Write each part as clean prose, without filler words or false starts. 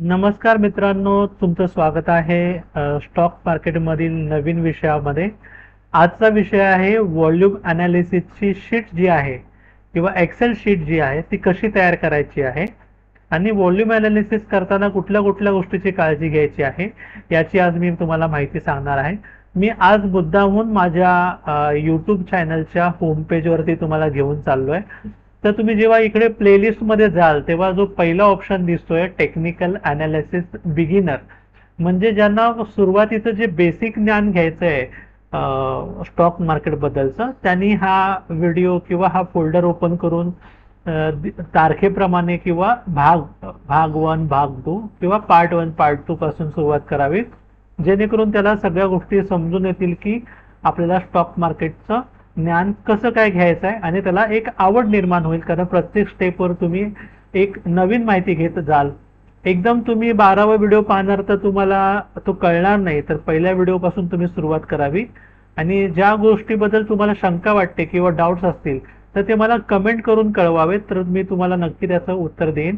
नमस्कार मित्रांनो, तुमचं स्वागत आहे स्टॉक मार्केटमधील नवीन विषयामध्ये. आजचा विषय आहे व्हॉल्यूम ॲनालिसिसची शीट जी आहे किंवा एक्सेल शीट जी आहे ती कशी तयार करायची आहे आणि व्हॉल्यूम ॲनालिसिस करताना कुठल्या कुठल्या गोष्टीची काळजी घ्यायची आहे याची आज मी तुम्हाला माहिती सांगणार आहे. मी आज मुद्दामहून माझ्या यूट्यूब चॅनलच्या होम पेजवरती तुम्हाला घेऊन चाललो आहे. तर तुम्ही जेव्हा इकडे प्लेलिस्टमध्ये जाल तेव्हा जो पहिला ऑप्शन दिसतोय टेक्निकल ॲनालिसिस बिगिनर, म्हणजे ज्यांना सुरुवातीचं जे बेसिक ज्ञान घ्यायचं आहे स्टॉक मार्केटबद्दलचं, त्यांनी हा व्हिडिओ किंवा हा फोल्डर ओपन करून तारखेप्रमाणे किंवा भाग 1 भाग 2 किंवा पार्ट 1 पार्ट 2 पासून सुरुवात करावी, जेणेकरून त्याला सगळ्या गोष्टी समजून येतील की आपल्याला स्टॉक मार्केटचं ज्ञान कसं काय घ्यायचं आहे आणि त्याला एक आवड निर्माण होईल. कारण प्रत्येक स्टेपवर तुम्ही एक नवीन माहिती घेत जाल. एकदम तुम्ही 12वा व्हिडिओ पाहणार तर तुम्हाला तो कळणार नाही. तर पहिल्या व्हिडिओपासून तुम्ही सुरुवात करावी आणि ज्या गोष्टीबद्दल तुम्हाला शंका वाटते किंवा डाऊट्स असतील तर ते मला कमेंट करून कळवावेत, तर मी तुम्हाला नक्की त्याचं उत्तर देईन.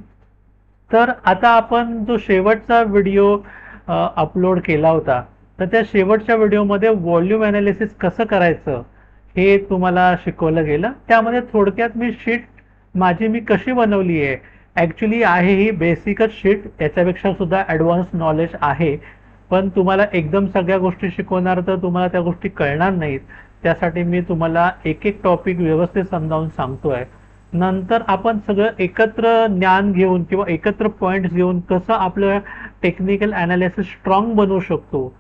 तर आता आपण जो शेवटचा व्हिडिओ अपलोड केला होता, तर त्या शेवटच्या व्हिडिओमध्ये व्हॉल्यूम ॲनालिसिस कसं करायचं हे तुम्हाला शिकवलं गेलं. त्यामध्ये थोडक्यात मी शीट मी कशी बनवली आहे, ॲक्च्युली आहे ही बेसिकच शीट, याच्यापेक्षा सुद्धा ॲडव्हान्स नॉलेज आहे, पण तुम्हाला एकदम सगळ्या गोष्टी शिकवणार तर तुम्हाला त्या गोष्टी कळणार नाहीत. त्यासाठी मी तुम्हाला एक एक टॉपिक व्यवस्थित समजावून सांगतोय. नंतर आपण सगळं एकत्र ज्ञान घेऊन किंवा एकत्र पॉईंट्स घेऊन कसं आपलं टेक्निकल ॲनालिसिस स्ट्रॉंग बनवू शकतो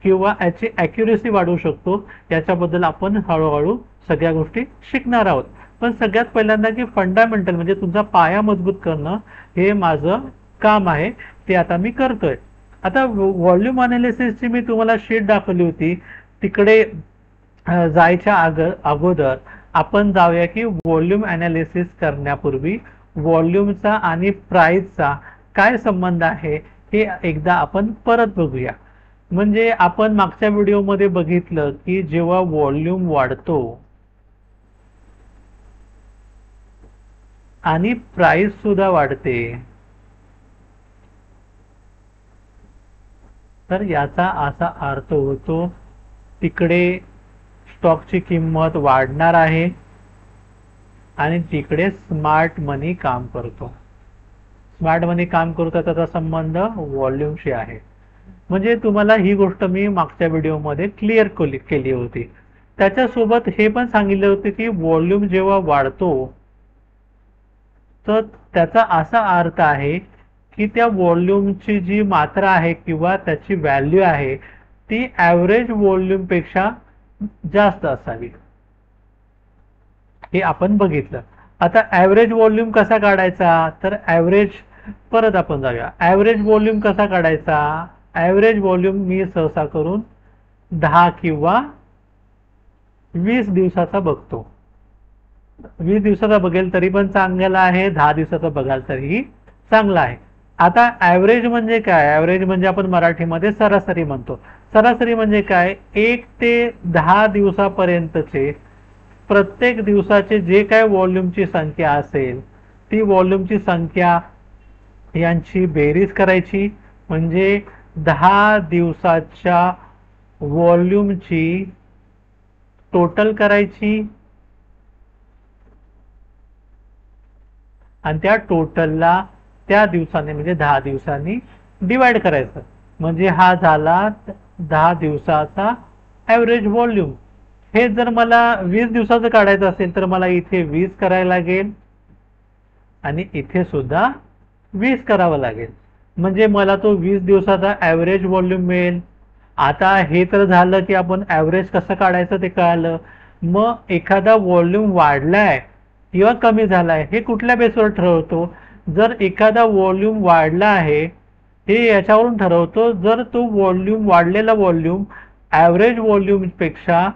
किंवा याची ॲक्युरेसी वाढवू शकतो, याच्याबद्दल आपण हळूहळू सगळ्या गोष्टी शिकणार आहोत. पण सगळ्यात पहिल्यांदा की फंडामेंटल म्हणजे तुमचा पाया मजबूत करणं हे माझं काम आहे, ते आता मी करतोय. आता व्हॉल्यूम ॲनालिसिसची मी तुम्हाला शीट दाखवली होती, तिकडे जायच्या अगोदर आपण जाऊया की व्हॉल्यूम ॲनालिसिस करण्यापूर्वी व्हॉल्यूमचा आणि प्राइसचा काय संबंध आहे हे एकदा आपण परत बघूया. म्हणजे आपण मागच्या व्हिडिओमध्ये बघितलं की जेव्हा व्हॉल्यूम वाढतो आणि प्राइस सुद्धा वाढते, तर याचा असा अर्थ होतो तिकडे स्टॉकची किंमत वाढणार आहे आणि तिकडे स्मार्ट मनी काम करतो. स्मार्ट मनी काम करतो त्याचा संबंध व्हॉल्यूमशी आहे. म्हणजे तुम्हाला ही गोष्ट मी मागच्या व्हिडिओमध्ये क्लिअर केली होती. त्याच्यासोबत हे पण सांगितले होते की व्हॉल्यूम जेव्हा वाढतो तर त्याचा असा अर्थ आहे की त्या व्हॉल्यूमची जी मात्रा आहे किंवा त्याची व्हॅल्यू आहे ती ॲव्हरेज व्हॉल्यूम पेक्षा जास्त असावी, हे आपण बघितलं. आता ॲव्हरेज व्हॉल्यूम कसा काढायचा, तर परत आपण जाऊया. ॲव्हरेज व्हॉल्यूम कसा काढायचा, ॲव्हरेज व्हॉल्यूम मी सहसा करून 10 किंवा 20 दिवसाचा बघतो. 20 दिवसाचा बघेल तरी पण चांगला आहे, 10 दिवसाचा बघाल तरीही चांगला आहे. आता ॲव्हरेज म्हणजे काय, ॲव्हरेज म्हणजे आपण मराठीमध्ये सरासरी म्हणतो. सरासरी म्हणजे काय, 1 ते 10 दिवसापर्यंतचे प्रत्येक दिवसाचे जे काय व्हॉल्यूमची संख्या असेल ती व्हॉल्यूमची संख्या यांची बेरीज करायची, म्हणजे 10 दिवसाच्या व्हॉल्यूमची टोटल करायची आणि त्या टोटलला त्या दिवसाने म्हणजे 10 दिवसांनी डिवाइड करायचं. म्हणजे हा झाला 10 दिवसाचा ॲव्हरेज व्हॉल्यूम. हे जर मला 20 दिवसाचं काढायचं असेल तर मला इथे 20 करायला लागेल आणि इथे सुद्धा 20 करावं लागेल, म्हणजे मला तो 20 दिवसाचा ॲव्हरेज व्हॉल्यूम मिळेल. आता हे तर झालं की आपण ॲव्हरेज कसं काढायचं ते कळालं. मग एखादा व्हॉल्यूम वाढलाय किंवा कमी झालाय हे कुठल्या बेसवर ठरवतो, जर एखादा व्हॉल्यूम वाढला आहे हे याच्यावरून ठरवतो जर तो व्हॉल्यूम वाढलेला व्हॉल्यूम ॲव्हरेज व्हॉल्यूमपेक्षा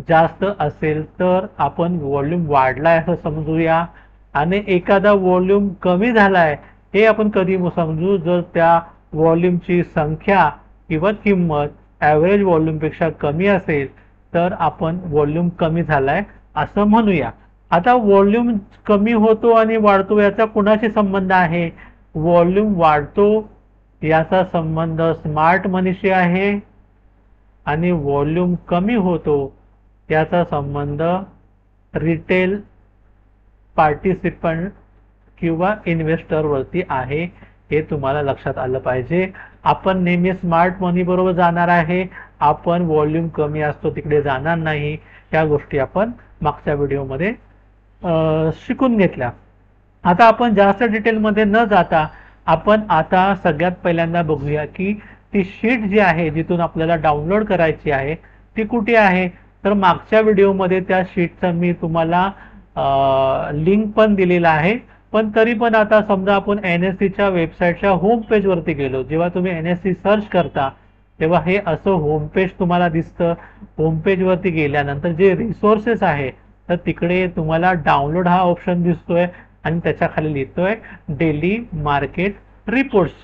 जास्त असेल तर आपण व्हॉल्यूम वाढलाय असं समजूया, आणि एखादा व्हॉल्यूम कमी झालाय हे आपण कधी समजू जर त्या व्हॉल्यूमची संख्या किंवा किंमत ॲव्हरेज व्हॉल्यूमपेक्षा कमी असेल तर आपण व्हॉल्यूम कमी झालाय असं म्हणूया. आता व्हॉल्यूम कमी होतो आणि वाढतो याचा कुणाशी संबंध आहे, व्हॉल्यूम वाढतो याचा संबंध स्मार्ट मनीशी आहे आणि व्हॉल्यूम कमी होतो याचा संबंध रिटेल पार्टिसिपंट किंवा इन्व्हेस्टर वरती आहे, हे तुम्हाला लक्षात आलं पाहिजे. आपण नेहमी स्मार्ट मनी बरोबर जाणार आहे, आपण व्हॉल्यूम कमी असतो तिकडे जाणार नाही. या गोष्टी आपण मागच्या व्हिडिओमध्ये शिकून घेतल्या. आता आपण जास्त डिटेलमध्ये न जाता आपण आता सगळ्यात पहिल्यांदा बघूया की ती शीट जी आहे जिथून आपल्याला डाउनलोड करायची आहे ती कुठे आहे. तर मागच्या व्हिडिओमध्ये त्या शीटचा मी तुम्हाला लिंक पण दिलेला आहे. पण तरी पण आता समजा आपण NSE वेबसाईटच्या होम पेज वरती गेलो, जेव्हा तुम्ही NSE सर्च करता तेव्हा हे असं होम पेज तुम्हाला दिसतं. होम पेज वरती गेल्यानंतर जे रिसोर्सेस आहे तर तिकडे तुम्हाला डाउनलोड हा ऑप्शन दिसतोय आणि त्याच्या खाली लिहितोय डेली मार्केट रिपोर्ट्स.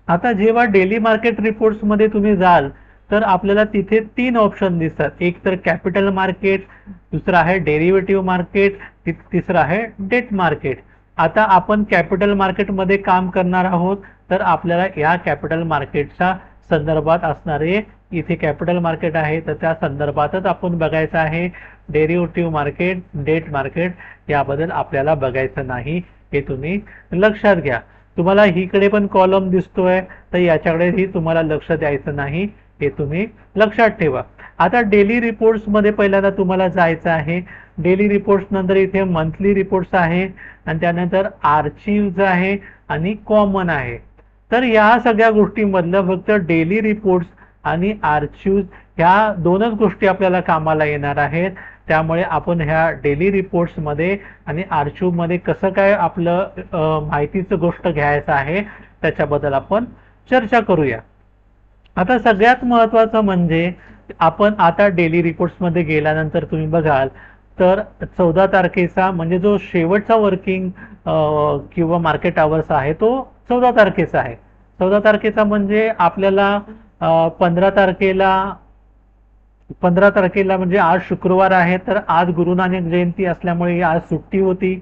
आता जेव्हा डेली मार्केट रिपोर्ट्स मध्ये तुम्ही जाल तर आपल्याला तिथे 3 ऑप्शन दिसतात. एक तर कॅपिटल मार्केट, दुसरा आहे डेरिव्हेटिव्ह मार्केट, तिसरा आहे डेट मार्केट. आता आपण कॅपिटल मार्केट मध्ये काम करणार आहोत तर आपल्याला या कॅपिटल मार्केटच्या संदर्भात असणारे इथे कॅपिटल मार्केट आहे तर त्या संदर्भातच आपण बघायचं आहे. डेरिव्हेटिव्ह मार्केट, डेट मार्केट याबद्दल आपल्याला बघायचं नाही, हे तुम्ही लक्षात घ्या. तुम्हाला इकडे पण कॉलम दिसतोय तर याच्याकडेही तुम्हाला लक्ष द्यायचं नाही, हे तुम्ही लक्षात ठेवा. आता डेली रिपोर्ट्स मध्ये पहिल्यांदा तुम्हाला जायचं आहे. डेली रिपोर्ट्स नंतर इथे मंथली रिपोर्ट्स आहे आणि त्यानंतर आर्चिव्ज आहे आणि कॉमन आहे. तर या सगळ्या गोष्टींमधलं फक्त डेली रिपोर्ट्स आणि आर्चिव्ज ह्या दोनच गोष्टी आपल्याला कामाला येणार आहेत. त्यामुळे आपण ह्या डेली रिपोर्ट्स मध्ये आणि आर्चिव्ह मध्ये कसं काय आपलं माहितीचं गोष्ट घ्यायचं आहे त्याच्याबद्दल आपण चर्चा करूया. आता सगळ्यात महत्वाचं म्हणजे आपण आता डेली रिपोर्ट्स मध्ये गेल्यानंतर तुम्ही बघाल तर 14 तारखेचा म्हणजे जो शेवटचा वर्किंग किंवा मार्केट आवर्स आहे तो 14 तारखेचा आहे. 14 तारखेचा म्हणजे आपल्याला 15 तारखेला म्हणजे आज शुक्रवार आहे तर आज गुरु नानक जयंती असल्यामुळे आज सुट्टी होती.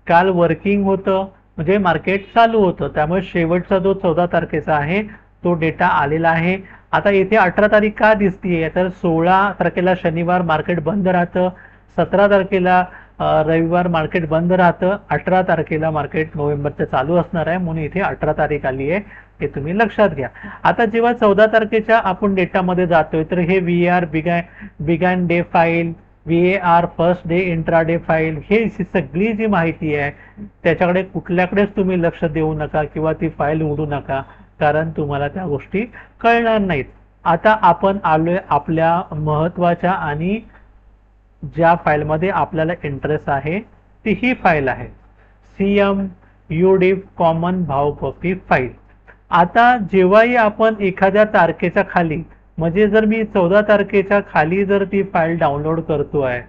काल वर्किंग होतं म्हणजे मार्केट चालू होतं, त्यामुळे शेवटचा जो 14 तारखेचा आहे तो डेटा आलेला आहे. आता येथे 18 तारीख का दिसतीये तर 16 तारखेला शनिवार मार्केट बंद राहतं, 17 तारखेला रविवार मार्केट बंद राहतं, 18 तारखेला मार्केट नोव्हेंबरचं चालू असणार आहे म्हणून इथे 18 तारीख आली आहे, हे तुम्ही लक्षात घ्या. आता जेव्हा 14 तारखेच्या आपण डेटामध्ये जातोय तर हे VAR begin day file, VAR first day intraday file, हे सगळी जी माहिती आहे त्याच्याकडे कुठल्याकडेच तुम्ही लक्ष देऊ नका किंवा ती फाईल उघडू नका, कारण तुम्हाला त्या गोष्टी कळणार नाहीत. आता आपण आलोय आपल्या महत्वाच्या आणि ज्या फाईलमध्ये आपल्याला इंटरेस्ट आहे ती ही फाईल आहे CMUDIF कॉमन भावपट्टी फाईल. आता जेव्हाही आपण एखाद्या तारखेच्या खाली म्हणजे जर मी 14 तारखेच्या खाली जर ती फाईल डाउनलोड करतोय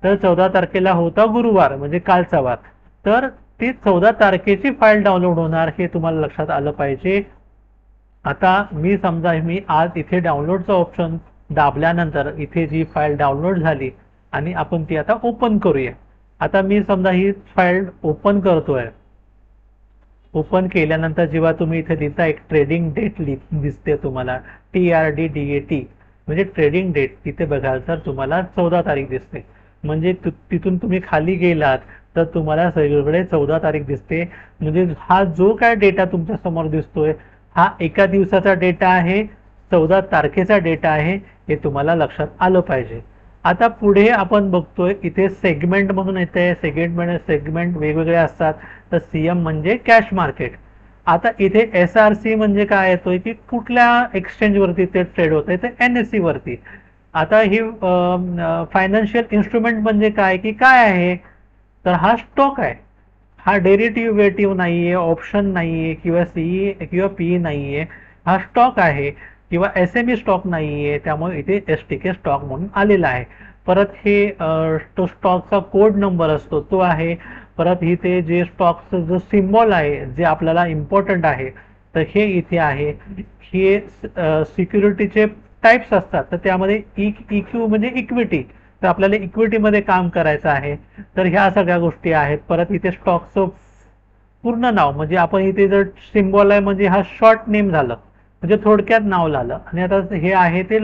तर 14 तारखेला होता गुरुवार म्हणजे कालचा वार, तर ती 14 तारखेची फाईल डाउनलोड होणार, हे तुम्हाला लक्षात आलं पाहिजे. आता मी समजा मी आज इथे डाउनलोडचा ऑप्शन दाबल्यानंतर इथे जी फाईल डाउनलोड झाली आणि आपण ती आता ओपन करूया. आता मी समजा ही फाईल ओपन करतोय. ओपन केल्यानंतर जेव्हा तुम्ही इथे दिसता एक ट्रेडिंग डेट दिसते तुम्हाला TRDDAT म्हणजे ट्रेडिंग डेट, तिथे बघाल तर तुम्हाला 14 तारीख दिसते. म्हणजे तिथून तुम्ही खाली गेलात तर तुम्हाला सगळीकडे 14 तारीख दिसते. म्हणजे हा जो काय डेटा तुमच्या समोर दिसतोय हा एका दिवसाचा डेटा आहे, 14 तारखेचा डेटा आहे, हे तुम्हाला लक्षात आलं पाहिजे. आता पुढे आपण बघतोय इथे सेगमेंट म्हणून येते. सेगमेंट वेगवेगळे असतात. तर CM म्हणजे कॅश मार्केट. आता इथे SRC म्हणजे काय येतोय की कुठल्या एक्सचेंज वरती ते ट्रेड होत आहे, ते NSE वरती. आता ही फायनान्शियल इन्स्ट्रुमेंट म्हणजे काय की काय आहे तर हा स्टॉक आहे, हा डेरिव्हेटिव्ह नाहीये, ऑप्शन नाहीये किंवा CE किंवा PE नाहीये, हा स्टॉक आहे किंवा SME स्टॉक नाहीये, त्यामुळे इथे STK स्टॉक म्हणून आलेला आहे. परत हे तो स्टॉकचा कोड नंबर असतो तो आहे. परत इथे जे स्टॉकचं जो सिम्बॉल आहे जे आपल्याला इम्पॉर्टंट आहे तर हे इथे आहे. हे सिक्युरिटीचे टाइप्स असतात तर त्यामध्ये EQ म्हणजे इक्विटी, तर आपल्याला इक्विटीमध्ये काम करायचं आहे तर ह्या सगळ्या गोष्टी आहेत. परत इथे स्टॉकचं पूर्ण नाव, म्हणजे आपण इथे जर सिम्बॉल आहे म्हणजे हा शॉर्ट नेम झालं, म्हणजे थोडक्यात नाव झालं. आणि आता हे आहे ते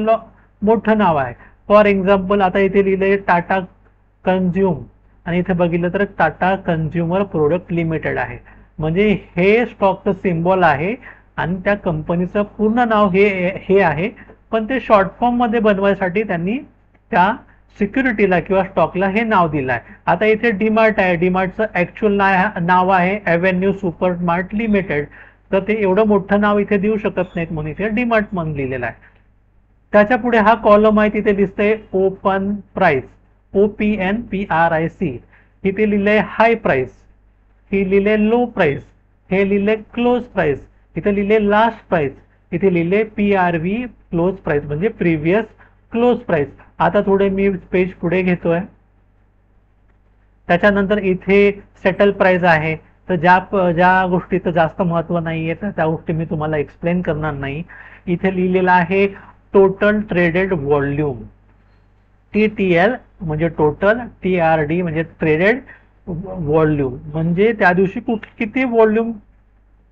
मोठं नाव आहे. फॉर एक्झाम्पल आता इथे लिहिलंय टाटा कन्झ्युम, आणि इथे बघितलं तर टाटा कन्झ्युमर प्रोडक्ट लिमिटेड आहे. म्हणजे हे स्टॉकचं सिम्बॉल आहे आणि त्या कंपनीचं पूर्ण नाव हे आहे, पण ते शॉर्ट फॉर्म मध्ये बनवायसाठी त्यांनी त्या सिक्युरिटीला किंवा स्टॉकला हे नाव दिलं आहे. आता इथे डीमार्ट आहे, डीमार्टचं ऍक्च्युअल नाव आहे एव्हेन्यू सुपरमार्ट लिमिटेड, तर ते एवढं मोठं नाव इथे देऊ शकत नाहीत म्हणून इथे डीमार्ट म्हणून लिहिलेलं आहे. त्याच्या पुढे हा कॉलम आहे, तिथे दिसतंय ओपन प्राइस, OPNPRIC. इथे लिहिलंय हाय प्राइस, हे लिहिले लो प्राइस, हे लिहिले क्लोज प्राइस, इथे लिहिले लास्ट प्राइस, इथे लिहिले PRV क्लोज प्राइस म्हणजे प्रिव्हियस क्लोज प्राइस. आता थोडे मी पेज पुढे घेतोय. त्याच्यानंतर इथे सेटल प्राइस आहे. तर ज्या गोष्टीचं जास्त महत्व नाहीये तर त्या गोष्टी मी तुम्हाला एक्सप्लेन करणार नाही. इथे लिहिलेलं आहे टोटल ट्रेडेड व्हॉल्यूम, TTL म्हणजे टोटल, TRD म्हणजे ट्रेडेड व्हॉल्यूम, म्हणजे त्या दिवशी किती व्हॉल्यूम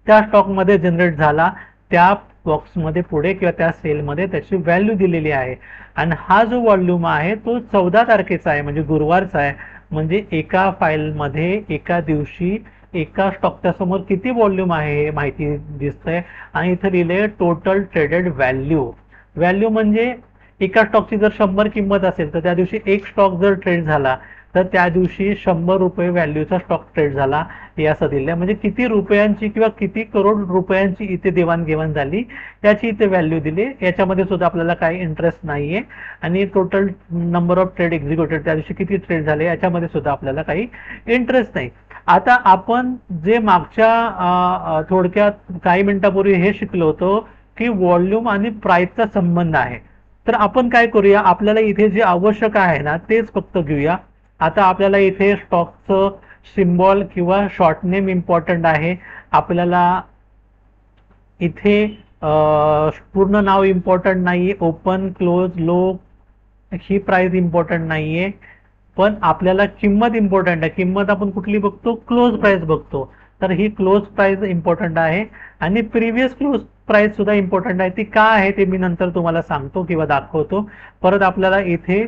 त्या स्टॉकमध्ये जनरेट झाला त्या बॉक्समध्ये पुढे किंवा त्या सेलमध्ये त्याची व्हॅल्यू दिलेली आहे. आणि हा जो व्हॉल्यूम आहे तो 14 तारखेचा आहे, म्हणजे गुरुवारचा आहे. म्हणजे एका फाईलमध्ये एका दिवशी एका स्टॉकच्या समोर किती व्हॉल्यूम आहे हे माहिती दिसतंय. आणि इथे लिहिले टोटल ट्रेडेड व्हॅल्यू. व्हॅल्यू म्हणजे एका स्टॉकची जर 100 किंमत असेल तर त्या दिवशी एक स्टॉक जर ट्रेड झाला तर त्या दिवशी 100 रुपये व्हॅल्यूचा स्टॉक ट्रेड झाला हे असं दिलंय. म्हणजे किती रुपयांची किंवा किती करोड रुपयांची इथे देवाणघेवाण झाली याची इथे व्हॅल्यू दिली. याच्यामध्ये सुद्धा आपल्याला काही इंटरेस्ट नाहीये. आणि total number of trade executed, त्या दिवशी किती ट्रेड झाले याच्यामध्ये सुद्धा आपल्याला काही इंटरेस्ट नाही. आता आपण जे मागच्या थोडक्यात काही मिनिटापूर्वी हे शिकलो होतो की व्हॉल्यूम आणि प्राइसचा संबंध आहे. तर आपण काय करूया, आपल्याला इथे जे आवश्यक आहे ना तेच फक्त घेऊया. आता आपल्याला इथे स्टॉकचं सिम्बॉल किंवा शॉर्ट नेम इम्पॉर्टंट आहे. आपल्याला इथे पूर्ण नाव इम्पॉर्टंट नाही, ओपन क्लोज लो ही प्राइस इम्पॉर्टंट नाहीये, पण आपल्याला किंमत इम्पॉर्टंट आहे. किंमत आपण कुठली बघतो, क्लोज प्राइस बघतो. तर ही क्लोज प्राइस इम्पॉर्टंट आहे. आणि प्रिव्हियस क्लोज प्राइस सुद्धा इम्पॉर्टंट आहे. ती का आहे ते मी नंतर तुम्हाला सांगतो किंवा दाखवतो. परत आपल्याला इथे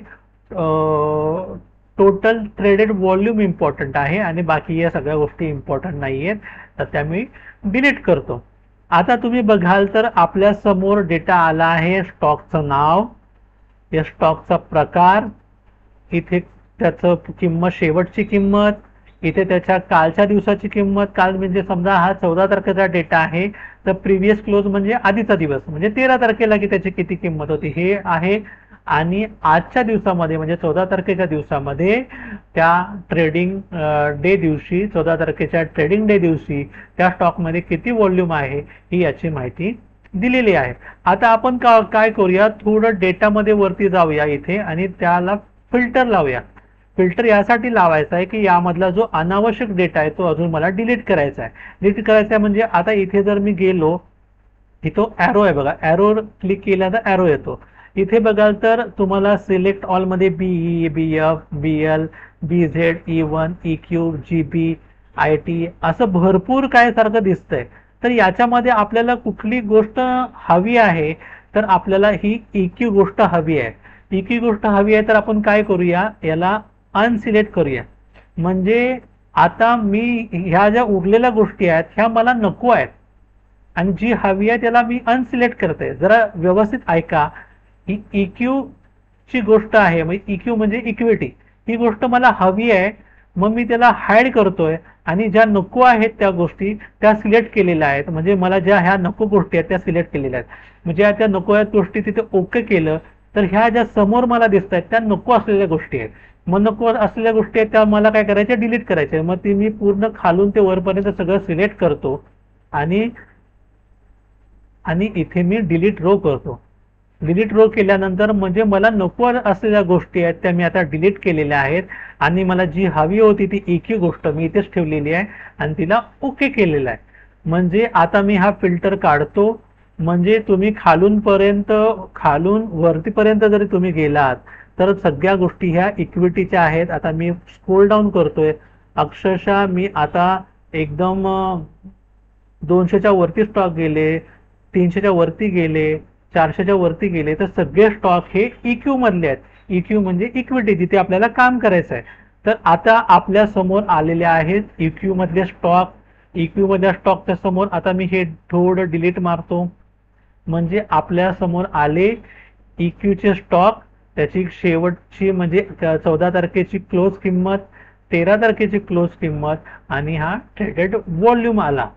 टोटल ट्रेडेड व्हॉल्यूम इम्पॉर्टंट आहे आणि बाकी या सगळ्या गोष्टी इम्पॉर्टंट नाही आहेत, तर त्या मी डिलीट करतो. आता तुम्ही बघाल तर आपल्या समोर डेटा आला आहे. स्टॉकचं नाव, या स्टॉकचा प्रकार, इथे त्याचं किंमत, शेवटची किंमत, इथे त्याच्या कालच्या दिवसाची किंमत. काल म्हणजे समजा हा 14 तारखेचा डेटा आहे तर प्रिव्हियस क्लोज म्हणजे आधीचा दिवस म्हणजे 13 तारखेला की त्याची किती किंमत होती हे आहे. आणि आजच्या दिवसामध्ये म्हणजे 14 तारखेच्या दिवसामध्ये त्या ट्रेडिंग डे दिवशी, 14 तारखेच्या ट्रेडिंग डे दिवशी त्या स्टॉकमध्ये किती व्हॉल्यूम आहे ही याची माहिती दिलेली आहे. आता आपण काय करूया, थोडं डेटामध्ये वरती जाऊया इथे आणि त्याला फिल्टर लावूया. फिल्टर यासाठी लावायचा आहे की यामधला जो अनावश्यक डेटा आहे तो अजून मला डिलीट करायचा आहे. डिलीट करायचा आहे म्हणजे आता इथे जर मी गेलो, इथं ॲरो आहे बघा, ॲरो क्लिक केल्यानंतर ॲरो येतो. इथे बघाल तर तुम्हाला सिलेक्ट ऑल मध्ये BE, BF, BL, BZ, E1, EQ, GB, IT असं भरपूर काय सारखं दिसतंय. तर याच्यामध्ये आपल्याला कुठली गोष्ट हवी आहे, तर आपल्याला ही EQ गोष्ट हवी आहे. EQ गोष्ट हवी आहे तर आपण काय करूया, याला अनसिलेक्ट करूया. म्हणजे आता मी ह्या ज्या उरलेल्या गोष्टी आहेत ह्या मला नको आहेत आणि जी हवी आहे त्याला मी अनसिलेक्ट करते. जरा व्यवस्थित ऐका, ही EQ ची गोष्ट आहे. म्हणजे EQ म्हणजे इक्विटी, ही गोष्ट मला हवी आहे, मग मी त्याला हाईड करतोय आणि ज्या नको आहेत त्या गोष्टी त्या सिलेक्ट केलेल्या आहेत. म्हणजे मला ज्या ह्या नको गोष्टी आहेत त्या सिलेक्ट केलेल्या आहेत. म्हणजे त्या नको आहेत गोष्टी तिथे ओके केलं तर ह्या ज्या समोर मला दिसत आहेत त्या नको असलेल्या गोष्टी आहेत. मग नको असलेल्या गोष्टी आहेत त्या मला काय करायच्या, डिलीट करायच्या. मग ती मी पूर्ण खालून ते वरपर्यंत सगळं सिलेक्ट करतो आणि इथे मी डिलीट रो करतो. डिलीट रो केल्यानंतर म्हणजे मला नको असलेल्या गोष्टी आहेत त्या मी आता डिलीट केलेल्या आहेत आणि मला जी हवी होती ती EQ गोष्ट मी इथेच ठेवलेली आहे आणि तिला ओके केलेलं आहे. म्हणजे आता मी हा फिल्टर काढतो. म्हणजे तुम्ही खालून वरतीपर्यंत जरी तुम्ही गेलात तर सगळ्या गोष्टी ह्या इक्विटीच्या आहेत. आता मी स्क्रोल डाऊन करतोय, अक्षरशः मी आता एकदम 200च्या वरती स्टॉक गेले, 300च्या वरती गेले, 400च्या वरती गेले, तर सगळे स्टॉक हे इक्यू मधले आहेत. इक्यू म्हणजे इक्विटी, जिथे आपल्याला काम करायचं आहे. तर आता आपल्या समोर आलेले आहेत इक्यू मधले स्टॉक. इक्यू मधल्या स्टॉकच्या समोर आता मी हे थोडं डिलीट मारतो, म्हणजे आपल्या समोर आले इक्यूचे स्टॉक, त्याची शेवटची म्हणजे 14 तारखेची क्लोज किंमत, 13 तारखेची क्लोज किंमत आणि हा ट्रेडेड व्हॉल्यूम आला.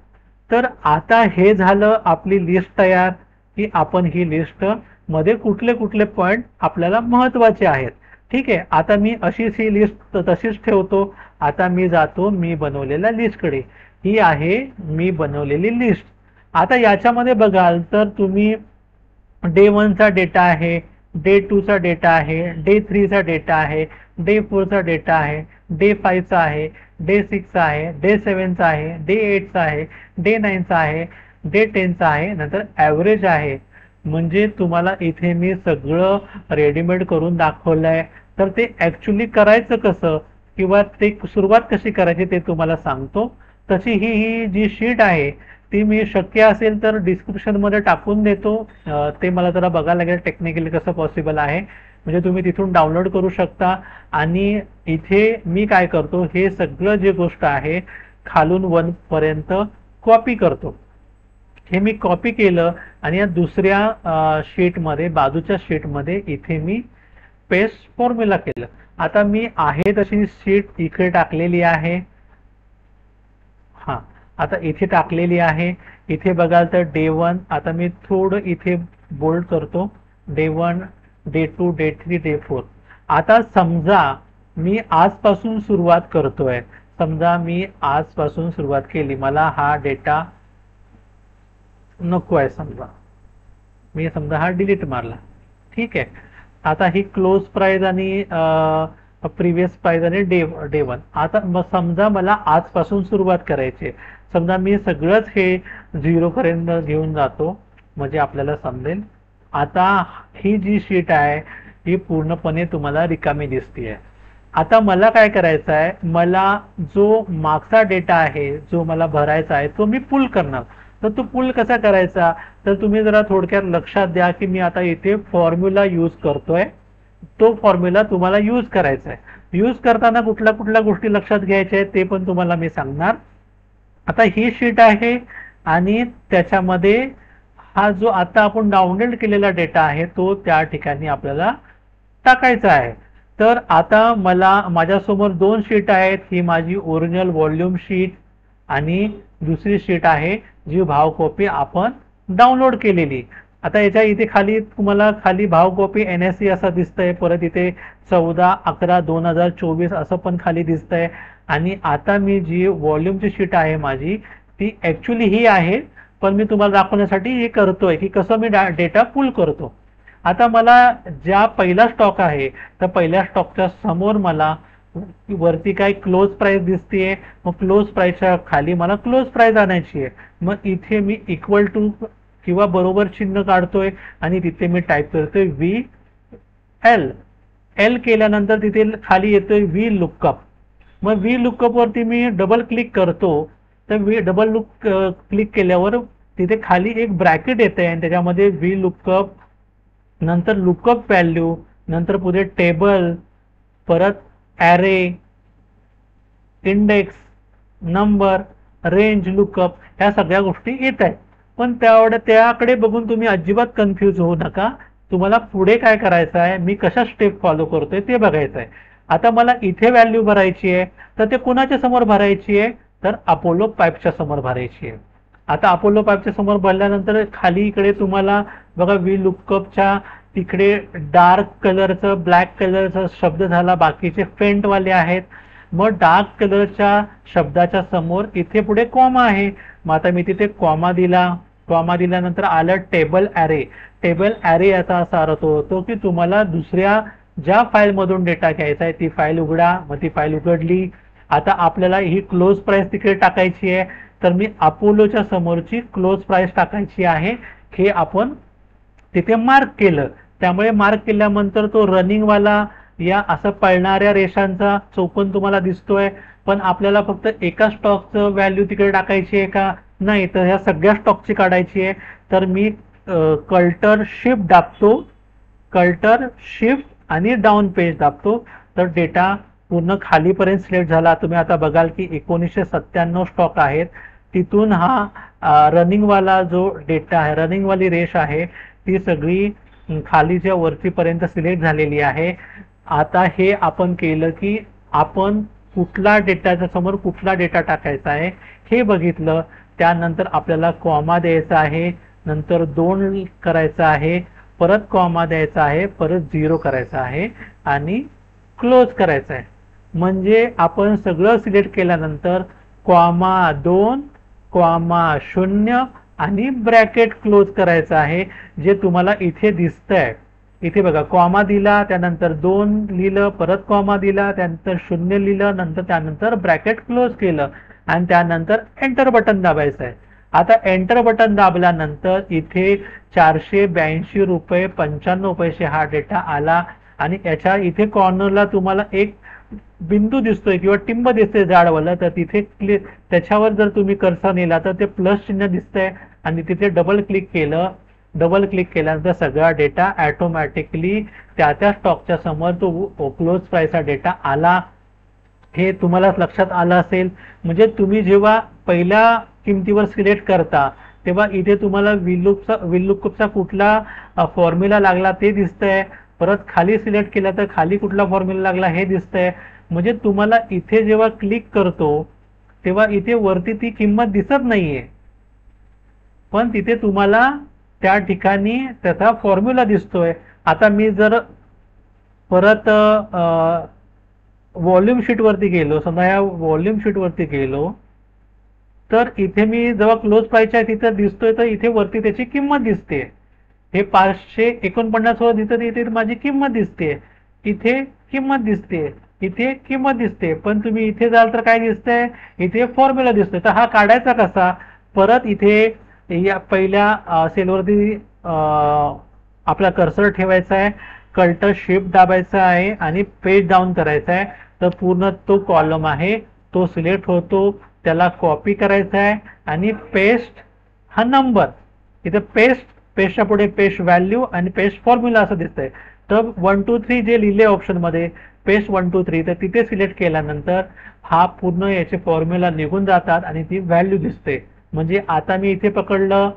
तर आता हे झालं आपली लिस्ट तयार, की आपण ही लिस्ट मध्ये कुठले कुठले पॉइंट आपल्याला महत्वाचे आहेत. ठीक आहे, आता मी अशीच ही लिस्ट तशीच ठेवतो. आता मी जातो मी बनवलेल्या लिस्टकडे. ही आहे मी बनवलेली लिस्ट. आता याच्यामध्ये बघाल तर तुम्ही डे 1 चा डेटा आहे, डे 2 चा डेटा आहे, डे 3 चा डेटा आहे, डे 4 चा डेटा आहे, डे 5 चा आहे, डे 6 चा आहे, डे 7 चा आहे, डे 8 चा आहे, डे 9 चा आहे, डे 10 चा आहे, नंतर ॲव्हरेज आहे. म्हणजे तुम्हाला इथे मी सगळं रेडीमेड करून दाखवलंय. तर ते ऍक्च्युली करायचं कसं किंवा ते सुरुवात कशी करायची ते तुम्हाला सांगतो. तशी ही जी शीट आहे ती मी शक्य असेल तर डिस्क्रिप्शन मध्ये टाकून देतो. ते मला जरा बघायला लागेल टेक्निकली कसं पॉसिबल आहे, म्हणजे तुम्ही तिथून डाउनलोड करू शकता. आणि इथे मी काय करतो, हे सगळं जे गोष्ट आहे खालून 1 पर्यंत कॉपी करतो. हे मी कॉपी केलं आणि या दुसऱ्या शीटमध्ये, बाजूच्या शीटमध्ये इथे मी पेस्ट फॉर्म्युला केलं. आता मी आहे तशी शीट इकडे टाकलेली आहे. हा, आता इथे टाकलेली आहे. इथे बघाल तर डे 1, आता मी थोडं इथे बोल्ड करतो, डे 1, डे 2, डे 3, डे 4. आता समजा मी आजपासून सुरुवात करतोय, समजा मी आजपासून सुरुवात केली, मला हा डेटा नको आहे, समजा मी समजा हा डिलीट मारला. ठीक आहे, आता ही क्लोज प्राइस आणि प्रिव्हियस प्राइस आणि डे 1. आता समजा मला आजपासून सुरुवात करायची, समजा मी सगळंच हे 0 पर्यंत घेऊन जातो, म्हणजे आपल्याला समजेल. आता ही जी शीट आहे ही पूर्णपणे तुम्हाला रिकामी दिसतीये. आता मला काय करायचं आहे, मला जो मागचा डेटा आहे जो मला भरायचा आहे तो मी पुल करणार. तर तो पुल कसा करायचा, तर तुम्ही जरा थोडक्यात लक्षात द्या की मी आता इथे फॉर्म्युला यूज करतोय. तो फॉर्म्युला तुम्हाला यूज करायचा आहे. यूज करताना कुठल्या कुठल्या गोष्टी लक्षात घ्यायच्या आहेत ते पण तुम्हाला मी सांगणार. आता ही शीट आहे आणि त्याच्यामध्ये हा जो आता आपण डाउनलोड केलेला डेटा आहे तो त्या ठिकाणी आपल्याला टाकायचा आहे. तर आता मला माझ्यासमोर 2 शीट आहेत. ही माझी ओरिजिनल व्हॉल्यूम शीट आणि दुसरी शीट आहे जी भाव कॉपी आपण डाउनलोड केलेली. आता याच्या इथे खाली तुम्हाला खाली भाव कॉपी NSE असं दिसतंय, परत इथे 14/11/2024 असं पण खाली दिसतंय. आणि आता मी जी व्हॉल्यूमची शीट आहे माझी ती ऍक्च्युली ही आहे, पण मी तुम्हाला दाखवण्यासाठी हे करतोय की कसं मी डेटा पुल करतो. आता मला ज्या पहिला स्टॉक आहे तर पहिल्या स्टॉकच्या समोर मला वरती काय क्लोज प्राइस दिसतेय, मग क्लोज प्राइसच्या खाली मला क्लोज प्राइस आणायची आहे. मग इथे मी इक्वल टू किंवा बरोबर चिन्ह काढतोय आणि तिथे मी टाईप करतोय VL. एल केल्यानंतर तिथे खाली येतोय V लुकअप. मग V लुकअप वरती मी डबल क्लिक करतो, तर डबल क्लिक केल्यावर तिथे खाली एक ब्रॅकेट येते आणि त्याच्यामध्ये V लुकअप, नंतर लुकअप व्हॅल्यू, नंतर पुढे टेबल, परत array, index, number, range lookup, ह्या सगळ्या गोष्टी येत आहेत. पण त्याकडे बघून तुम्ही अजिबात कन्फ्यूज होऊ नका. तुम्हाला पुढे काय करायचं आहे, मी कशा स्टेप फॉलो करतोय ते बघायचं आहे. आता मला इथे व्हॅल्यू भरायची आहे, तर ते कुणाच्या समोर भरायची आहे, तर अपोलो पाईपच्या समोर भरायची आहे. आता अपोलो पाईपच्या समोर भरल्यानंतर खाली इकडे तुम्हाला बघा V लुकअपच्या तिकडे डार्क कलरचं, ब्लॅक कलरचा शब्द झाला, बाकीचे फेंट वाले आहेत. मग डार्क कलरच्या शब्दाच्या समोर इथे पुढे कॉमा आहे. मग आता मी तिथे कॉमा दिला. कॉमा दिल्यानंतर आलं टेबल ॲरे. टेबल ॲरे याचा असा अर्थ होतो की तुम्हाला दुसऱ्या ज्या फाईल मधून डेटा घ्यायचा आहे ती फाईल उघडा. मग ती फाईल उघडली. आता आपल्याला ही क्लोज प्राइस तिकडे टाकायची आहे, तर मी अपोलोच्या समोरची क्लोज प्राइस टाकायची आहे. हे आपण तिथे मार्क केलं. त्यामुळे मार्क केल्यानंतर तो रनिंग वाला या असं पळणाऱ्या रेषांचा चौकोन तुम्हाला दिसतोय. पण आपल्याला फक्त एका स्टॉकचं व्हॅल्यू तिकडे टाकायची आहे का? नाही, तर ह्या सगळ्या स्टॉकची काढायची आहे. तर मी कल्टर शिफ्ट दाबतो, कल्टर शिफ्ट आणि डाऊन पेज दाबतो, तर डेटा पूर्ण खालीपर्यंत सिलेक्ट झाला. तुम्ही आता बघाल की 1997 स्टॉक आहेत, तिथून हा रनिंग वाला जो डेटा आहे, रनिंग वाली रेष आहे ती सगळी खालीच्या वरतीपर्यंत सिलेक्ट झालेली आहे. आता हे आपण केलं की आपण कुठला डेटाच्या समोर कुठला डेटा टाकायचा आहे हे बघितलं. त्यानंतर आपल्याला कॉमा द्यायचा आहे, नंतर 2 करायचा आहे, परत कॉमा द्यायचा आहे, परत 0 करायचा आहे आणि क्लोज करायचा आहे. म्हणजे आपण सगळं सिलेक्ट केल्यानंतर कॉमा 2, कॉमा 0 आणि ब्रॅकेट क्लोज करायचं आहे, जे तुम्हाला इथे दिसतंय. इथे बघा, कॉमा दिला, त्यानंतर 2 लिहिलं, परत कॉमा दिला, त्यानंतर 0 लिहिलं, नंतर त्यानंतर ब्रॅकेट क्लोज केलं आणि त्यानंतर एंटर बटन दाबायचं आहे. आता एंटर बटन दाबल्यानंतर इथे 482 रुपये 95 पैसे हा डेटा आला आणि याच्या इथे कॉर्नरला तुम्हाला एक बिंदू दिसतोय किंवा टिंब दिसतंय जाडवालं, तर तिथे त्याच्यावर जर तुम्ही कर्सर नेला तर ते प्लस चिन्ह दिसतंय आणि तिथे डबल क्लिक केलं. डबल क्लिक केल्यानंतर सगळा डेटा ऑटोमॅटिकली त्या स्टॉकच्या समोर तो क्लोज प्राइसचा डेटा आला. हे तुम्हाला लक्षात आलं असेल. म्हणजे तुम्ही जेव्हा पहिल्या किमतीवर सिलेक्ट करता तेव्हा इथे तुम्हाला विलुकअपचा कुठला फॉर्म्युला लागला ते दिसतंय, परत खाली सिलेक्ट केला तर खाली कुठला फॉर्म्युला लागला हे दिसतंय. म्हणजे तुम्हाला इथे जेव्हा क्लिक करतो तेव्हा इथे वरती ती किंमत दिसत नाहीये, पण तिथे तुम्हाला त्या ठिकाणी त्याचा फॉर्म्युला दिसतोय. आता मी जर परत व्हॉल्यूम शीट वरती गेलो, समजा या व्हॉल्यूम शीट वरती गेलो, तर इथे मी जेव्हा क्लोज प्राइसच्या तिथे दिसतोय तर इथे वरती त्याची किंमत दिसते. हे 549 वर दिसत, इथे माझी किंमत दिसते, इथे किंमत दिसते, इथे किंमत दिसते. पण तुम्ही इथे जाल तर काय दिसतंय? इथे फॉर्म्युला दिसतोय. तर हा काढायचा कसा? परत इथे या पहिल्या सेलवरती आपला कर्सर ठेवायचा आहे, कल्टर शिफ्ट दाबायचा आहे आणि पेज डाऊन करायचा आहे. तर पूर्ण तो कॉलम आहे तो सिलेक्ट होतो, त्याला कॉपी करायचा आहे आणि पेस्ट हा नंबर इथे पेस्टच्या पुढे पेस्ट व्हॅल्यू आणि पेस्ट फॉर्म्युला असं दिसतंय. तर 1 2 3 जे लिहिले ऑप्शन मध्ये पेस्ट 1 2 3, तर तिथे सिलेक्ट केल्यानंतर हा पूर्ण याचे फॉर्म्युला निघून जातात आणि ती व्हॅल्यू दिसते. म्हणजे आता मी इथे पकडलं,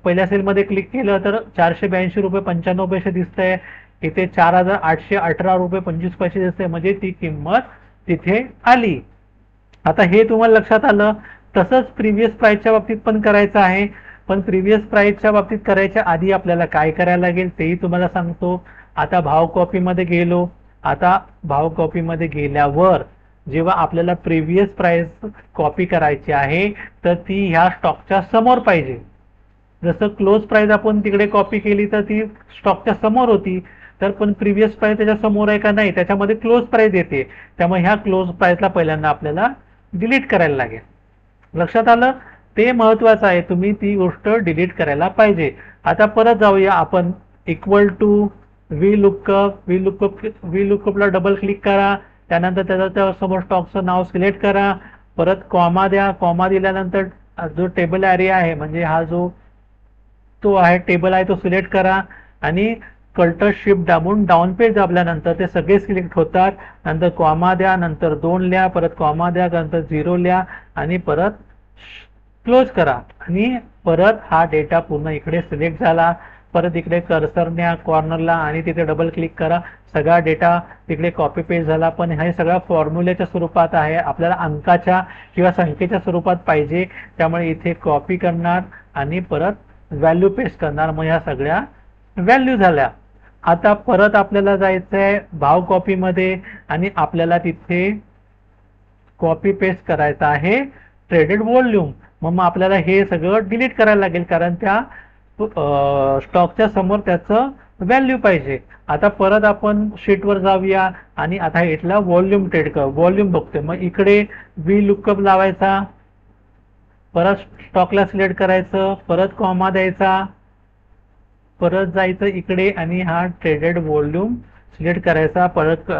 पहिल्या सेलमध्ये क्लिक केलं तर 482 रुपये 95 पैसे दिसतंय, इथे 4818 रुपये 25 पैसे दिसतंय. म्हणजे ती किंमत तिथे आली. आता हे तुम्हाला लक्षात आलं. तसंच प्रिव्हियस प्राइसच्या बाबतीत पण करायचं आहे, पण प्रिव्हियस प्राइसच्या बाबतीत करायच्या आधी आपल्याला काय करायला लागेल तेही तुम्हाला सांगतो. आता भाव कॉपीमध्ये गेलो. आता भाव कॉपीमध्ये गेल्यावर जेव्हा आपल्याला प्रिव्हियस प्राइस कॉपी करायची आहे तर ती ह्या स्टॉकच्या समोर पाहिजे. जसं क्लोज प्राइस आपण तिकडे कॉपी केली तर ती स्टॉकच्या समोर होती, तर पण प्रिव्हियस प्राइस त्याच्या समोर आहे का? नाही, त्याच्यामध्ये क्लोज प्राइस येते. त्यामुळे ह्या क्लोज प्राइसला पहिल्यांदा आपल्याला डिलीट करायला लागेल. लक्षात आलं? ते महत्वाचं आहे, तुम्ही ती गोष्ट डिलीट करायला पाहिजे. आता परत जाऊया आपण. इक्वल टू व्हीलुकअपला डबल क्लिक करा, त्यानंतर त्याच्या समोर स्टॉकचं नाव सिलेक्ट करा, परत कॉमा द्या. कॉमा दिल्यानंतर जो टेबल एरिया आहे म्हणजे हा जो तो आहे टेबल आहे तो सिलेक्ट करा आणि कल्टर शिफ्ट दाबून डाऊन पेज दाबल्यानंतर ते सगळे सिलेक्ट होतात. नंतर कॉमा द्या, नंतर 2 लिहा, परत कॉमा द्या, नंतर 0 लिहा आणि परत क्लोज करा आणि परत हा डेटा पूर्ण इकडे सिलेक्ट झाला. परत इकडे कर्सर न्या कॉर्नरला आणि तिथे डबल क्लिक करा, सगळा डेटा तिकडे कॉपी पेस्ट झाला. पण हे सगळं फॉर्म्युल्याच्या स्वरूपात आहे, आपल्याला अंकाच्या किंवा संख्येच्या स्वरूपात पाहिजे, त्यामुळे इथे कॉपी करणार आणि परत व्हॅल्यू पेस्ट करणार. मग ह्या सगळ्या व्हॅल्यू झाल्या. आता परत आपल्याला जायचं आहे भाव कॉपीमध्ये आणि आपल्याला तिथे कॉपी पेस्ट करायचं आहे ट्रेडेड व्हॉल्यूम. मग आपल्याला हे सगळं डिलीट करायला लागेल, कारण त्या स्टॉकच्या समोर त्याचं व्हॅल्यू पाहिजे. आता परत आपण शीटवर जाऊया आणि आता इथला व्हॉल्यूम व्हॉल्यूम बघतोय. मग इकडे व्हीलुकअप लावायचा, परत स्टॉकला सिलेक्ट करायचं, परत कॉमा द्यायचा, परत जायचं इकडे आणि हा ट्रेडेड व्हॉल्यूम सिलेक्ट करायचा, परत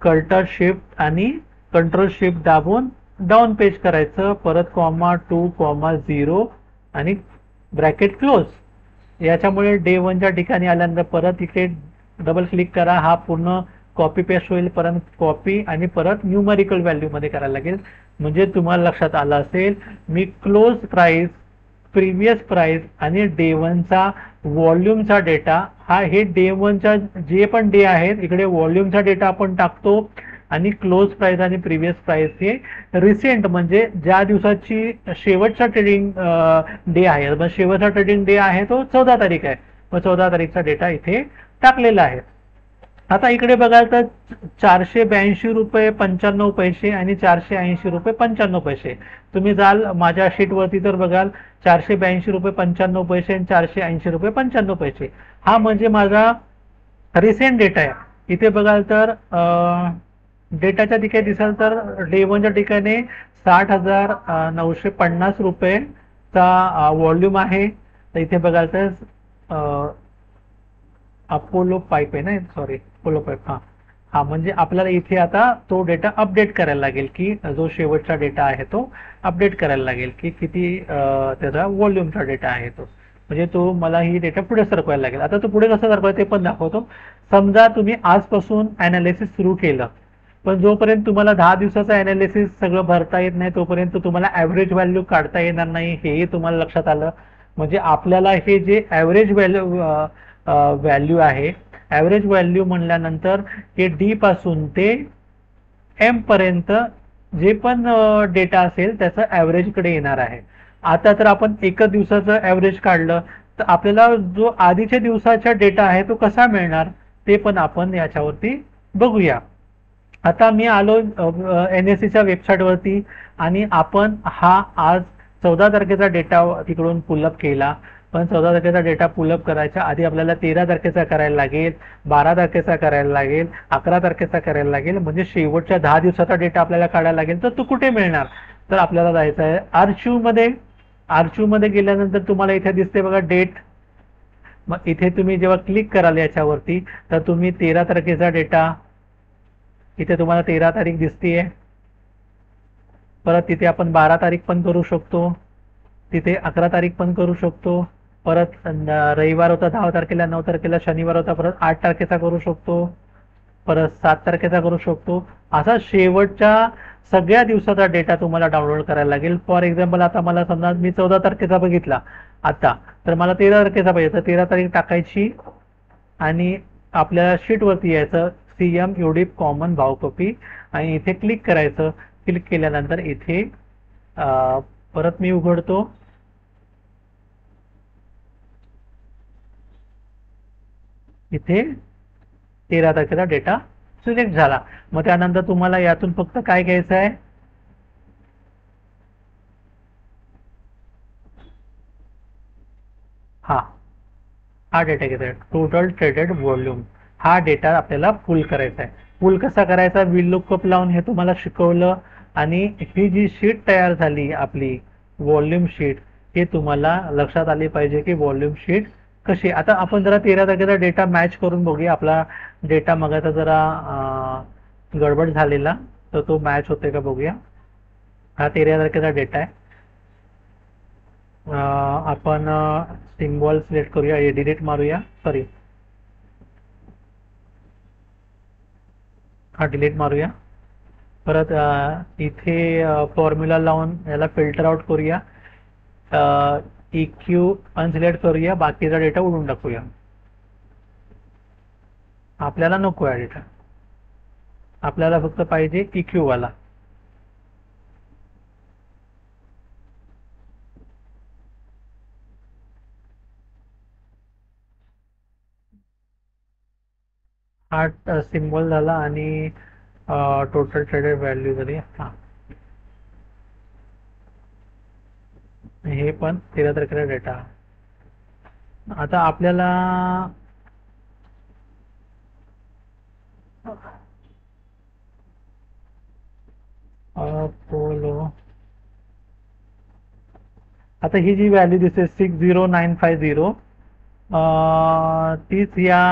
कल्टर शिफ्ट आणि कंट्रोल शिफ्ट दाबून डाऊन पेज करायचं, परत कॉमा 2,0 आणि ब्रॅकेट क्लोज. याच्यामुळे डे 1च्या ठिकाणी आल्यानंतर परत इकडे डबल क्लिक करा, हा पूर्ण कॉपी पेस्ट होईल, परत कॉपी आणि परत न्यूमरिकल व्हॅल्यू मध्ये करायला लागेल. म्हणजे तुम्हाला लक्षात आलं असेल, मी क्लोज प्राइस, प्रिव्हियस प्राइस आणि डे 1चा व्हॉल्यूमचा डेटा, हा हे डे 1चा जे पण डे आहेत इकडे व्हॉल्यूमचा डेटा आपण टाकतो, आणि क्लोज प्राइस आणि प्रिव्हियस प्राइस हे रिसेंट म्हणजे ज्या दिवसाची शेवटचा ट्रेडिंग डे आहे. मग शेवटचा ट्रेडिंग डे आहे तो 14 तारीख आहे, मग 14 तारीखचा डेटा इथे टाकलेला आहे. आता इकडे बघाल तर 482 रुपये 95 पैसे आणि 480 रुपये 95 पैसे. तुम्ही जाल माझ्या शीटवरती तर बघाल 482 रुपये 95 पैसे आणि 480 रुपये 95 पैसे, हा म्हणजे माझा रिसेंट डेटा आहे. इथे बघाल तर डेटाच्या ठिकाणी दिसाल तर डे 1च्या ठिकाणी 60,950 रुपयेचा व्हॉल्यूम आहे. तर इथे बघाल तर अपोलो पाईप आहे ना, सॉरी अपोलो पाईप, हा म्हणजे आपल्याला इथे आता तो डेटा अपडेट करायला लागेल, की जो शेवटचा डेटा आहे तो अपडेट करायला लागेल की किती त्याचा व्हॉल्यूमचा डेटा आहे तो, म्हणजे तो मला ही डेटा पुढे सरकवायला लागेल. आता तो पुढे कसं सरकवायचं ते पण दाखवतो. समजा तुम्ही आजपासून अनालिसिस सुरू केलं, पण जोपर्यंत तुम्हाला 10 दिवसाचं अनालिसिस सगळं भरता येत नाही तोपर्यंत तुम्हाला ॲव्हरेज व्हॅल्यू काढता येणार नाही, हेही तुम्हाला लक्षात आलं. म्हणजे आपल्याला हे जे ॲव्हरेज व्हॅल्यू आहे, ॲव्हरेज व्हॅल्यू म्हणल्यानंतर हे डी पासून ते एम पर्यंत जे पण डेटा असेल त्याचं ॲव्हरेज कडे येणार आहे. आता तर आपण एकच दिवसाचं ॲव्हरेज काढलं तर आपल्याला जो आधीच्या दिवसाचा डेटा आहे तो कसा मिळणार ते पण आपण याच्यावरती बघूया. आता मी आलो NSEच्या वेबसाईटवरती आणि आपण हा आज 14 तारखेचा डेटा तिकडून पुलअप केला, पण 14 तारखेचा डेटा पुलअप करायच्या आधी आपल्याला 13 तारखेचा करायला लागेल, 12 तारखेचा करायला लागेल, 11 तारखेचा करायला लागेल, म्हणजे शेवटच्या 10 दिवसाचा डेटा आपल्याला काढायला लागेल. तर तो कुठे मिळणार, तर आपल्याला जायचं आहे आर्चिव्ह मध्ये. आर्चिव्ह मध्ये गेल्यानंतर तुम्हाला इथे दिसते बघा डेट. मग इथे तुम्ही जेव्हा क्लिक कराल याच्यावरती तर तुम्ही 13 तारखेचा डेटा, इथे तुम्हाला 13 तारीख दिसतीये. परत तिथे आपण 12 तारीख पण करू शकतो, तिथे 11 तारीख पण करू शकतो, परत रविवार होता 10 तारखेला, 9 तारखेला, शनिवार होता परत 8 तारखेचा करू शकतो, परत 7 तारखेचा करू शकतो. असा शेवटच्या सगळ्या दिवसाचा डेटा तुम्हाला डाउनलोड करायला लागेल. फॉर एक्झाम्पल आता मला समजा मी 14 तारखेचा बघितला आता, तर मला 13 तारखेचा पाहिजे, तर 13 तारीख टाकायची आणि आपल्या शीटवरती यायचं, CM UDIP कॉमन भाव कॉपी, आणि इथे क्लिक करायचं. क्लिक केल्यानंतर इथे परत मी उघडतो, इथे 13 तारखेचा डेटा सिलेक्ट झाला. मग त्यानंतर तुम्हाला यातून फक्त काय घ्यायचं आहे, हा डेटा घ्यायचा आहे, टोटल ट्रेडेड व्हॉल्यूम. हा डेटा आपल्याला पुल करायचा आहे. पुल कसा करायचा, व्हील लुकअप लावून हे तुम्हाला शिकवलं. आणि ही जी शीट तयार झाली आपली व्हॉल्यूम शीट, हे तुम्हाला लक्षात आली पाहिजे की व्हॉल्यूम शीट कशी. आता आपण जरा 13 तारखेचा डेटा मॅच करून बघूया. आपला डेटा मगाचा जरा गडबड झालेला, तर तो मॅच होते का बघूया. हा 13 तारखेचा डेटा आहे. आपण सिम्बॉल सिलेक्ट करूया, डिलीट मारूया, सॉरी हा डिलीट मारूया. परत इथे फॉर्म्युला लावून याला फिल्टर आउट करूया, EQ अनसिलेक्ट करूया, बाकीचा डेटा उडून टाकूया. आपल्याला नको आहे डेटा, आपल्याला फक्त पाहिजे EQ वाला. हा सिम्बॉल झाला आणि टोटल ट्रेडेड व्हॅल्यू झाली. हा हे पण 13 तारखेचा डेटा. आता आपल्याला अपोलो, आता ही जी व्हॅल्यू दिसते 60950, तीच या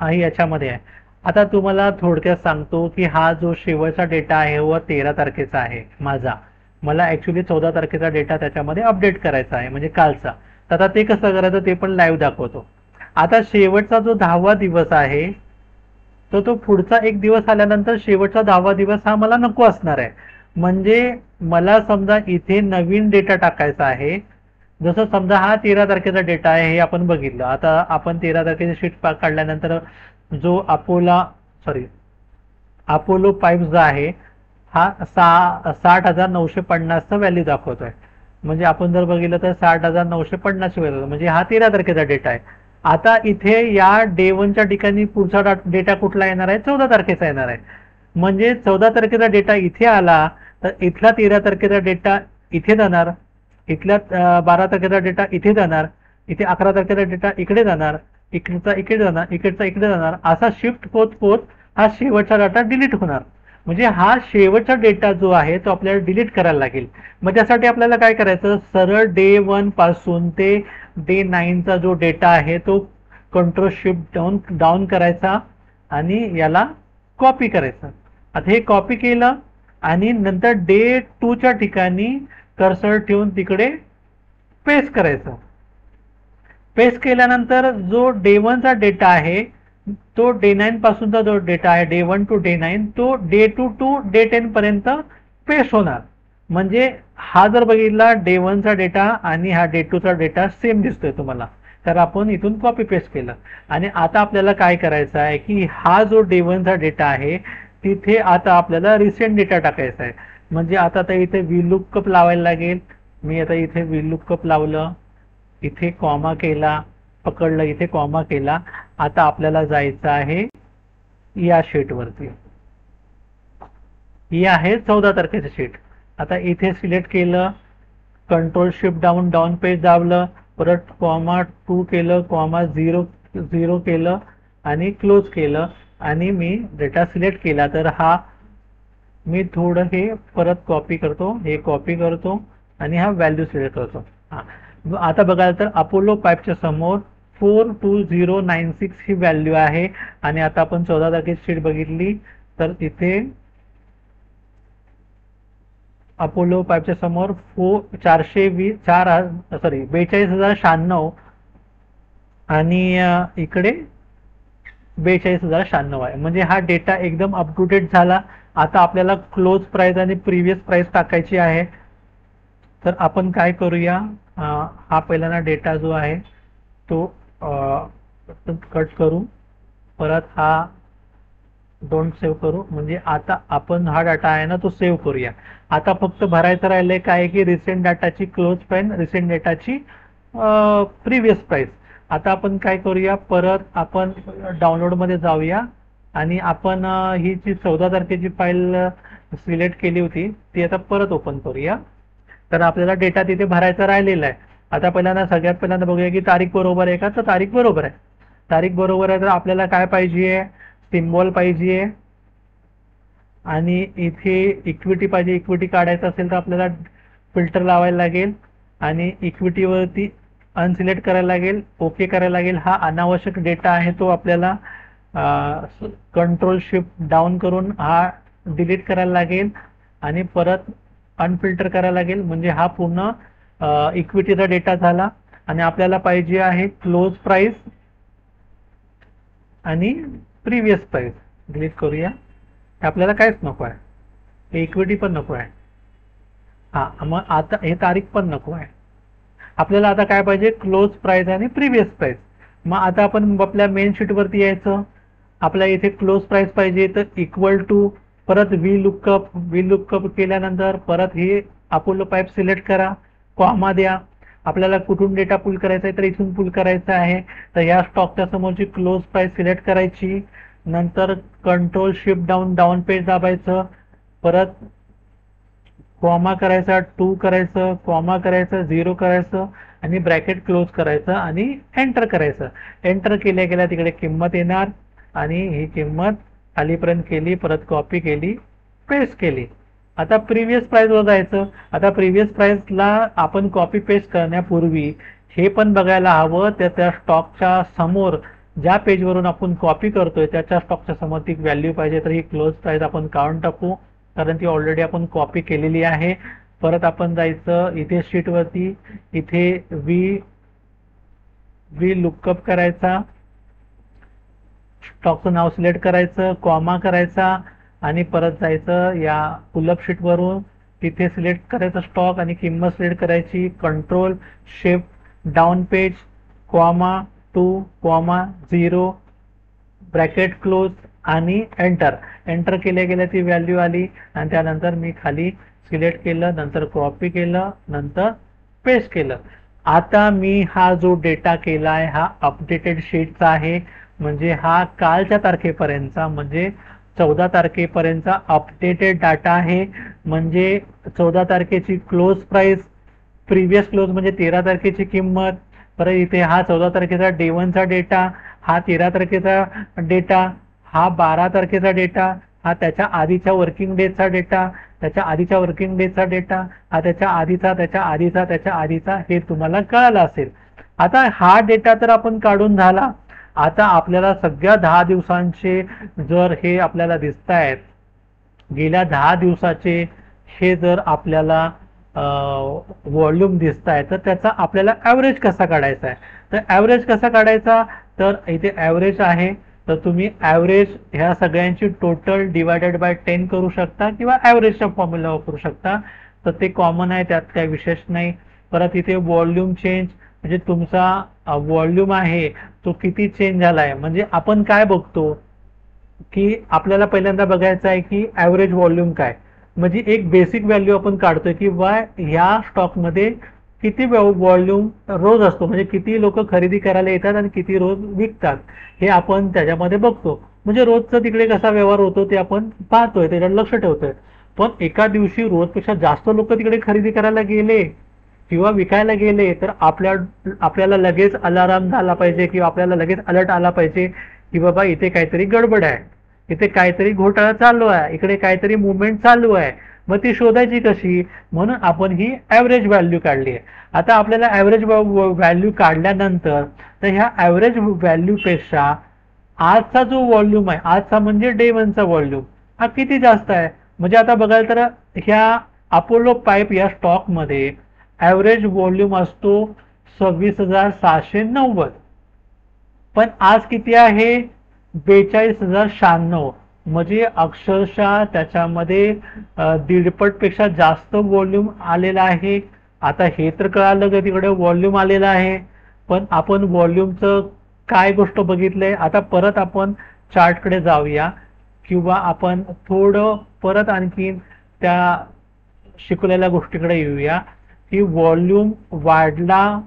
याच्यामध्ये आहे. आता तुम्हाला थोडक्यात सांगतो की हा जो शेवटचा डेटा आहे व 13 तारखेचा आहे माझा. मला ऍक्च्युली 14 तारखेचा डेटा त्याच्यामध्ये अपडेट करायचा आहे, म्हणजे कालचा. तर आता ते कसं करायचं ते पण लाईव्ह दाखवतो. आता शेवटचा जो 10वा दिवस आहे तर तो पुढचा एक दिवस आल्यानंतर शेवटचा 10वा दिवस हा मला नको असणार आहे. म्हणजे मला समजा इथे नवीन डेटा टाकायचा आहे. जसं समजा हा 13 तारखेचा डेटा आहे हे आपण बघितलं. आता आपण 13 तारखेची शीट काढल्यानंतर जो अपोलो पाईप्स जो आहे हा 60,950चा व्हॅल्यू दाखवतोय. म्हणजे आपण जर बघितलं तर 60,950 व्हॅल्यू, म्हणजे हा 13 तारखेचा डेटा आहे. आता इथे या डे 1च्या ठिकाणी पुढचा डेटा कुठला येणार आहे, 14 तारखेचा येणार आहे. म्हणजे 14 तारखेचा डेटा इथे आला तर इथला 13 तारखेचा डेटा इथे जाणार, इथल्या 12 तारखेचा डेटा इथे जाणार, इथे 11 तारखेचा डेटा इकडे जाणार, इकडचा इकडे जाणार, इकडचा इकडे जाणार, असा शिफ्ट होत होत हा शेवटचा डाटा डिलीट होणार. म्हणजे हा शेवटचा डेटा जो आहे तो आपल्याला डिलीट करायला लागेल. मग त्यासाठी आपल्याला काय करायचं, सरळ डे 1 पासून ते डे 9चा जो डेटा आहे तो कंट्रोल शिफ्ट डाऊन करायचा आणि याला कॉपी करायचं. आता हे कॉपी केलं आणि नंतर डे 2च्या ठिकाणी कर्सर ठेवून तिकडे पेस्ट करायचं. पेस्ट केल्यानंतर जो डे 1चा डेटा आहे तो डे 9 पासूनचा जो डेटा आहे डे 1 टू डे 9 तो डे 2 टू डे 10 पर्यंत पेस्ट होणार. म्हणजे हा जर बघितला डे 1चा डेटा आणि हा डे 2चा डेटा सेम दिसतोय तुम्हाला, तर आपण इथून कॉपी पेस्ट केलं. आणि आता आपल्याला काय करायचं आहे की हा जो डे 1चा डेटा आहे तिथे आता आपल्याला रिसेंट डेटा टाकायचा आहे. म्हणजे आता इथे VLOOKUP लावायला लागेल. मी आता इथे VLOOKUP लावलं, इथे कॉमा केला, पकडलं, इथे कॉमा केला. आता आपल्याला जायचं आहे या शीट वरती. ही आहे 14 तारखेची शीट. आता इथे सिलेक्ट केलं, कंट्रोल शिफ्ट डाऊन पेज दाबलं, परत कॉमा 2 केलं, कॉमा 0 केलं आणि क्लोज केलं आणि मी डेटा सिलेक्ट केला. तर हा मी थोडं हे परत कॉपी करतो, हे कॉपी करतो आणि हा व्हॅल्यू सिलेक्ट करतो. आता बघायला तर अपोलो पाईपच्या समोर 42096 ही व्हॅल्यू आहे. आणि आता आपण 14 तारखेची शीट बघितली तर तिथे अपोलो पाईपच्या समोर 42,096 आणि इकडे 42,096 आहे. म्हणजे हा डेटा एकदम अप टू डेट झाला. आता आपल्याला क्लोज प्राइस आणि प्रिव्हियस प्राइस टाकायची आहे. तर आपण काय करूया, हा पहिल्यांदा डेटा जो आहे तो कट करू, परत हा डोंट सेव्ह करू. म्हणजे आता आपण हा डाटा आहे ना तो सेव्ह करूया. आता फक्त भरायचं राहिलंय काय की रिसेंट डाटाची क्लोज प्राइस, रिसेंट डेटाची प्रिव्हियस प्राइस. आता आपण काय करूया, परत आपण डाउनलोड मध्ये जाऊया आणि आपण ही जी 14 तारखेची फाईल सिलेक्ट केली होती ती आता परत ओपन करूया. तर आपल्याला डेटा तिथे भरायचा राहिलेला आहे. आता सगळ्यात पहिल्यांदा बघूया की तारीख बरोबर आहे का, तर तारीख बरोबर आहे. तारीख बरोबर आहे तर आपल्याला काय पाहिजे, सिम्बॉल पाहिजे आणि इथे इक्विटी पाहिजे. इक्विटी काढायचं असेल तर आपल्याला फिल्टर लावायला लागेल आणि इक्विटीवरती अनसिलेक्ट करायला लागेल, ओके करायला लागेल. हा अनावश्यक डेटा आहे तो आपल्याला कंट्रोल शिफ्ट डाऊन करून हा डिलीट करायला लागेल आणि परत अनफिल्टर करायला लागेल. म्हणजे हा पूर्ण इक्विटीचा डेटा झाला. आणि आपल्याला पाहिजे आहे क्लोज प्राइस आणि प्रिव्हियस प्राइस. डिलीट करूया, आपल्याला काहीच नको आहे, इक्विटी पण नको आहे. मग आता हे तारीख पण नको आहे. आपल्याला आता काय पाहिजे, क्लोज प्राइस आणि प्रिव्हियस प्राइस. मग आता आपण आपल्या मेन शीट वरती यायचं. आपल्याला इथे क्लोज प्राइस पाहिजे तर इक्वल टू, परत VLOOKUP केल्यानंतर परत हे अपोलो पाईप सिलेक्ट करा, कॉमा द्या. आपल्याला कुठून डेटा पुल करायचा आहे तर इथून पुल करायचा आहे. तर या स्टॉकच्या समोरची क्लोज प्राइस सिलेक्ट करायची, नंतर कंट्रोल शिफ्ट डाऊन पेज दाबायचं, परत कॉमा करायचा, 2 करायचं, कॉमा करायचं, 0 करायचं आणि ब्रॅकेट क्लोज करायचं आणि एंटर करायचं. एंटर केल्या तिकडे किंमत येणार आणि ही किंमत खालीपर्यंत केली, परत कॉपी केली, पेस्ट केली. आता प्रिव्हियस प्राइस वर जायचं. आता प्रिव्हियस प्राइसला आपण कॉपी पेस्ट करण्यापूर्वी हे पण बघायला हवं त्या स्टॉकच्या समोर ज्या पेजवरून आपण कॉपी करतोय त्याच्या स्टॉकच्या समोर ती व्हॅल्यू पाहिजे, तर ही क्लोज प्राइस आपण काढून टाकू, कारण ती ऑलरेडी आपण कॉपी केलेली आहे. परत आपण जायचं इथे शीटवरती, इथे वी लुकअप करायचा, स्टॉकचं नाव सिलेक्ट करायचं, कॉमा करायचा आणि परत जायचं या पुलअप शीट वरून, तिथे सिलेक्ट करायचं स्टॉक आणि किंमत सिलेक्ट करायची, control shift down page, comma 2 comma 0 bracket close आणि एंटर केल्या ती व्हॅल्यू आली. आणि त्यानंतर मी खाली सिलेक्ट केलं, नंतर कॉपी केलं, नंतर पेस्ट केलं. आता मी हा जो डेटा केलाय हा अपडेटेड शीटचा आहे, म्हणजे हा कालच्या तारखेपर्यंतचा, म्हणजे 14 तारखेपर्यंतचा अपडेटेड डाटा आहे. म्हणजे 14 तारखेची क्लोज प्राइस, प्रिव्हियस क्लोज म्हणजे 13 तारखेची किंमत, परत इथे हा 14 तारखेचा डे 1चा डेटा, हा 13 तारखेचा डेटा, हा 12 तारखेचा डेटा, हा त्याच्या आधीच्या वर्किंग डेचा डेटा, त्याच्या आधीच्या वर्किंग डेचा डेटा, हा त्याच्या आधीचा, हे तुम्हाला कळालं असेल. आता हा डेटा तर आपण काढून झाला. आता आपल्याला सगळ्या 10 दिवसांचे जर हे आपल्याला दिसत आहेत, गेल्या 10 दिवसाचे हे जर आपल्याला व्हॉल्यूम दिसत आहे, तर त्याचा आपल्याला ॲव्हरेज कसा काढायचा आहे. तर ॲव्हरेज कसा काढायचा, तर इथे ॲव्हरेज आहे, तर तुम्ही ॲव्हरेज ह्या सगळ्यांची टोटल डिवायडेड बाय 10 करू शकता किंवा ॲव्हरेजचा फॉर्म्युला वापरू शकता. तर ते कॉमन आहे, त्यात काही विशेष नाही. परत इथे व्हॉल्यूम चेंज, म्हणजे तुमचा व्हॉल्यूम आहे तो किती चेंज झालाय. म्हणजे आपण काय बघतो की आपल्याला पहिल्यांदा बघायचं आहे की ॲव्हरेज व्हॉल्यूम काय, म्हणजे एक बेसिक व्हॅल्यू आपण काढतोय की ह्या स्टॉकमध्ये किती व्हॉल्यूम रोज असतो, म्हणजे किती लोक खरेदी करायला येतात आणि किती रोज विकतात, हे आपण त्याच्यामध्ये बघतो. म्हणजे रोजचा तिकडे कसा व्यवहार होतो ते आपण पाहतोय, त्याच्यावर लक्ष ठेवतोय. पण एका दिवशी रोजपेक्षा जास्त लोक तिकडे खरेदी करायला गेले किंवा विकायला गेले, तर आपल्याला लगेच अलार्म झाला पाहिजे किंवा आपल्याला लगेच अलर्ट आला पाहिजे की बाबा इथे काहीतरी गडबड आहे, इथे काहीतरी घोटाळा चालू आहे, इकडे काहीतरी मुवमेंट चालू आहे. मग ती शोधायची कशी, म्हणून आपण ही ॲव्हरेज व्हॅल्यू काढली आहे. आता आपल्याला ॲव्हरेज व्हॅल्यू काढल्यानंतर तर ह्या ॲव्हरेज व्हॅल्यूपेक्षा आजचा जो व्हॉल्यूम आहे, आजचा म्हणजे डे 1चा व्हॉल्यूम हा किती जास्त आहे. म्हणजे आता बघाल तर ह्या अपोलो पाईप या स्टॉकमध्ये ॲव्हरेज व्हॉल्यूम असतो 26,690, पण आज किती आहे 42,096, म्हणजे अक्षरशः त्याच्यामध्ये 1.5 पेक्षा जास्त व्हॉल्यूम आलेला आहे. आता हे तर कळालं की तिकडे व्हॉल्यूम आलेला आहे, पण आपण व्हॉल्यूमचं काय गोष्ट बघितलंय. आता परत आपण चार्टकडे जाऊया किंवा आपण थोडं परत आणखी त्या शिकवलेल्या गोष्टीकडे येऊया की व्हॉल्यूम वाढला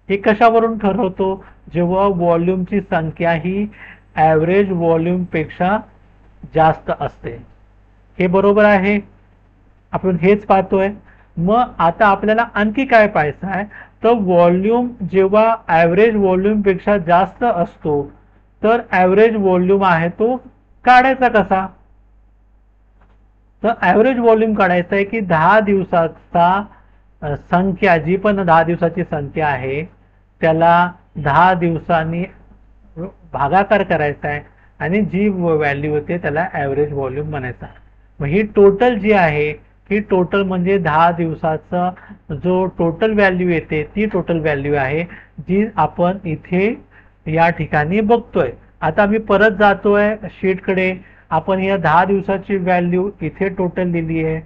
हे कशावरून ठरवतो, जेव्हा व्हॉल्यूमची संख्या ही ॲव्हरेज व्हॉल्यूमपेक्षा जास्त असते. हे बरोबर आहे, आपण हेच पाहतोय. मग आता आपल्याला आणखी काय पाहायचं आहे, तर व्हॉल्यूम जेव्हा ॲव्हरेज व्हॉल्यूमपेक्षा जास्त असतो तर ॲव्हरेज व्हॉल्यूम आहे तो काढायचा कसा. तर ॲव्हरेज व्हॉल्यूम काढायचा आहे की 10 दिवसाचा संख्या, जी पण 10 दिवसाची संख्या आहे त्याला 10 दिवसांनी भागाकार करायचा आहे आणि जी व्हॅल्यू होते त्याला ॲव्हरेज व्हॉल्यूम म्हणायचा. मग ही टोटल जी आहे ही टोटल म्हणजे 10 दिवसाचा जो टोटल व्हॅल्यू येते ती टोटल व्हॅल्यू आहे जी आपण इथे या ठिकाणी बघतोय. आता मी परत जातोय शीटकडे, आपण या 10 दिवसाची व्हॅल्यू इथे टोटल लिहिली आहे,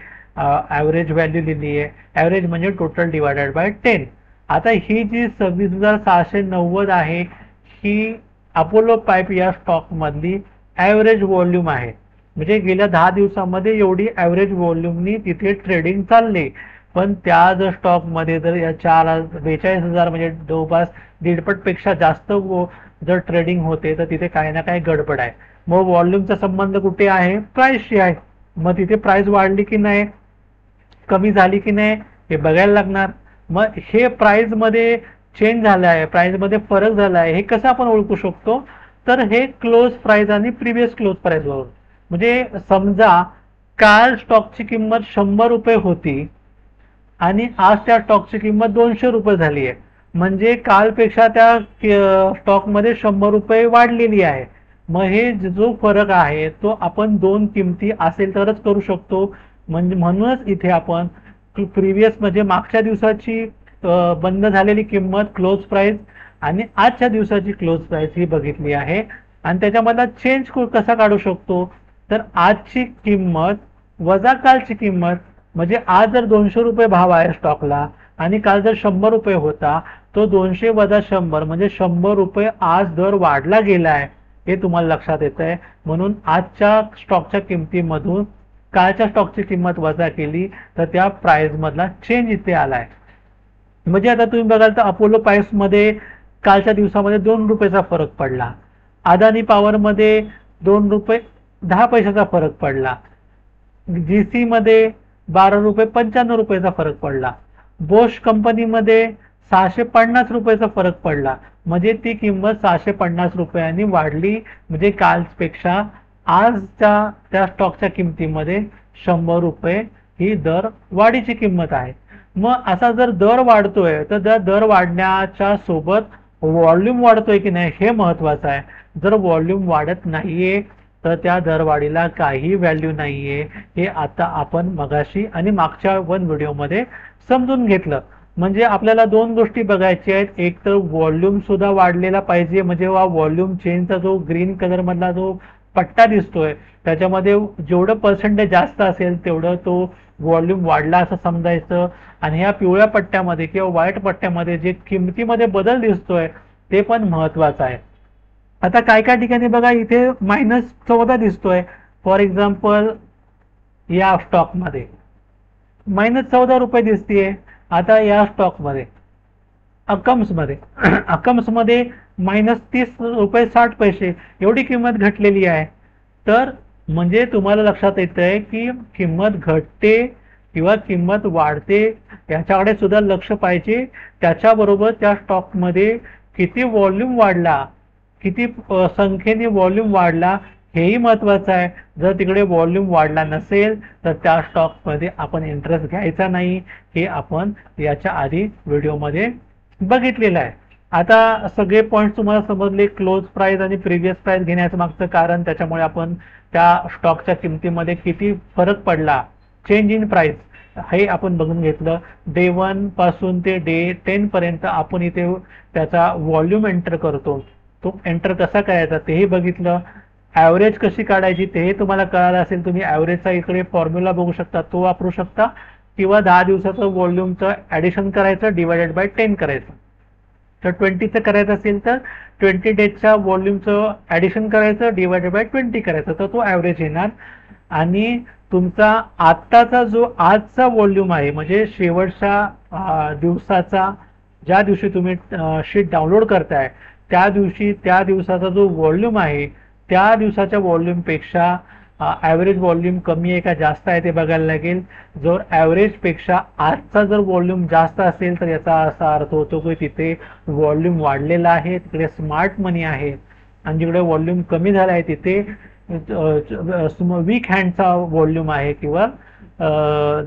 ॲव्हरेज व्हॅल्यू लिहिली आहे, ॲव्हरेज म्हणजे टोटल डिवायडेड बाय 10. आता ही जी 26,690 आहे ही अपोलो पाईप या स्टॉक मधली ॲव्हरेज व्हॉल्यूम आहे. म्हणजे गेल्या 10 दिवसामध्ये एवढी ॲव्हरेज व्हॉल्यूमनी तिथे ट्रेडिंग चालली. पण त्या जर स्टॉक मध्ये जर या 42,000 म्हणजे जवळपास 1.5 पेक्षा जास्त जर ट्रेडिंग होते तर तिथे काही ना काही गडबड आहे. मग व्हॉल्यूमचा संबंध कुठे आहे, प्राइसशी आहे. मग तिथे प्राइस वाढली की नाही, कमी झाली की नाही हे बघायला लागणार. मग हे प्राइस मध्ये चेंज झालं आहे, प्राइस मध्ये फरक झाला आहे, हे कसं आपण ओळखू शकतो, तर हे क्लोज प्राइस आणि प्रिव्हियस क्लोज प्राइस वरून. म्हणजे समजा काल स्टॉकची किंमत 100 रुपये होती आणि आज त्या स्टॉकची किंमत 200 रुपये झाली आहे, म्हणजे कालपेक्षा त्या स्टॉकमध्ये 100 रुपये वाढलेली आहे. मग हे जो फरक आहे तो आपण दोन किमती असेल तरच करू शकतो. म्हणजे म्हणूनच इथे आपण प्रिव्हियस म्हणजे मागच्या दिवसाची बंद झालेली किंमत क्लोज प्राइस आणि आजच्या दिवसाची क्लोज प्राइस ही बघितली आहे. आणि त्याच्यामधला चेंज कसा काढू शकतो, तर आजची किंमत वजा कालची किंमत. म्हणजे आज जर 200 रुपये भाव आहे स्टॉकला आणि काल जर 100 रुपये होता, तो 200 वजा 100 म्हणजे 100 रुपये आज दर वाढला गेला आहे, हे तुम्हाला लक्षात येत आहे. म्हणून आजच्या स्टॉकच्या किमतीमधून कालच्या स्टॉकची किंमत वजा केली तर त्या प्राइस मधला चेंज इथे आलाय. म्हणजे आता तुम्ही बघाल तर अपोलो प्राइस मध्ये कालच्या दिवसामध्ये 2 रुपयाचा फरक पडला. अदानी पॉवर मध्ये 2 रुपये 10 पैशाचा फरक पडला. जीसी मध्ये 12 रुपये 95 रुपयाचा फरक पडला. बोश कंपनीमध्ये 650 रुपयाचा फरक पडला. म्हणजे ती किंमत 650 रुपयांनी वाढली. म्हणजे कालपेक्षा आजच्या त्या स्टॉकच्या किमतीमध्ये 100 रुपये ही दर वाढीची किंमत आहे. मग असा जर दर वाढतोय तर त्या दर वाढण्याच्या सोबत व्हॉल्यूम वाढतोय की नाही हे महत्वाचं आहे. जर व्हॉल्यूम वाढत नाहीये तर त्या दरवाढीला काही व्हॅल्यू नाहीये. हे आता आपण मगाशी आणि मागच्या व्हिडिओमध्ये समजून घेतलं. म्हणजे आपल्याला दोन गोष्टी बघायच्या आहेत. एक तर व्हॉल्यूम सुद्धा वाढलेला पाहिजे. म्हणजे व्हॉल्यूम चेंजचा जो ग्रीन कलर मधला जो पट्टा दिसतोय त्याच्यामध्ये जेवढं पर्सेंटेज जास्त असेल तेवढं तो व्हॉल्यूम वाढला असं समजायचं. आणि ह्या पिवळ्या पट्ट्यामध्ये किंवा व्हाईट पट्ट्यामध्ये जे किमतीमध्ये बदल दिसतोय ते पण महत्वाचं आहे. आता काय काय ठिकाणी बघा इथे -14 दिसतोय. फॉर एक्झाम्पल या स्टॉकमध्ये -14 रुपये दिसतीये. आता या स्टॉकमध्ये अकम्समध्ये अकम्समध्ये -30 रुपये 60 पैसे एवढी किंमत घटलेली आहे. तर म्हणजे तुम्हाला लक्षात येतंय की किंमत घटते किंवा किंमत वाढते याच्याकडे सुद्धा लक्ष पाहिजे. त्याच्याबरोबर त्या स्टॉकमध्ये किती व्हॉल्यूम वाढला, किती संख्येने व्हॉल्यूम वाढला हेही महत्वाचं आहे. जर तिकडे व्हॉल्यूम वाढला नसेल तर त्या स्टॉकमध्ये आपण इंटरेस्ट घ्यायचा नाही. हे आपण याच्या आधी व्हिडिओमध्ये बघितलेलं आहे. आता सगळे पॉईंट तुम्हाला समजले. क्लोज प्राइस आणि प्रिव्हियस प्राइस घेण्याचं मागचं कारण त्याच्यामुळे आपण त्या स्टॉकच्या किमतीमध्ये किती फरक पडला, चेंज इन प्राइस हे आपण बघून घेतलं. डे 1 पासून ते डे 10 पर्यंत आपण इथे त्याचा व्हॉल्यूम एंटर करतो. तो एंटर कसा करायचा तेही बघितलं. ॲव्हरेज कशी काढायची तेही तुम्हाला कळालं असेल. तुम्ही ॲव्हरेजचा इकडे फॉर्म्युला बघू शकता, तो वापरू शकता. किंवा 10 दिवसाचं व्हॉल्यूमचं ॲडिशन करायचं डिवायडेड बाय 10 करायचं. तर 20चं करायचं असेल तर 20 डेजच्या व्हॉल्यूमचं ॲडिशन करायचं डिवायडेड बाय 20 करायचं, तर तो ॲव्हरेज येणार. आणि तुमचा आत्ताचा जो आजचा व्हॉल्यूम आहे म्हणजे शेवटच्या दिवसाचा, ज्या दिवशी तुम्ही शीट डाउनलोड करताय त्या दिवशी त्या दिवसाचा जो व्हॉल्यूम आहे त्या दिवसाच्या व्हॉल्यूमपेक्षा ॲव्हरेज व्हॉल्यूम कमी आहे का जास्त आहे ते बघायला लागेल. जर ॲव्हरेजपेक्षा आजचा जर व्हॉल्यूम जास्त असेल तर याचा असा अर्थ होतो की तिथे व्हॉल्यूम वाढलेला आहे, तिकडे स्मार्ट मनी आहे. आणि जिकडे व्हॉल्यूम कमी झाला आहे तिथे वीक हँडचा व्हॉल्यूम आहे किंवा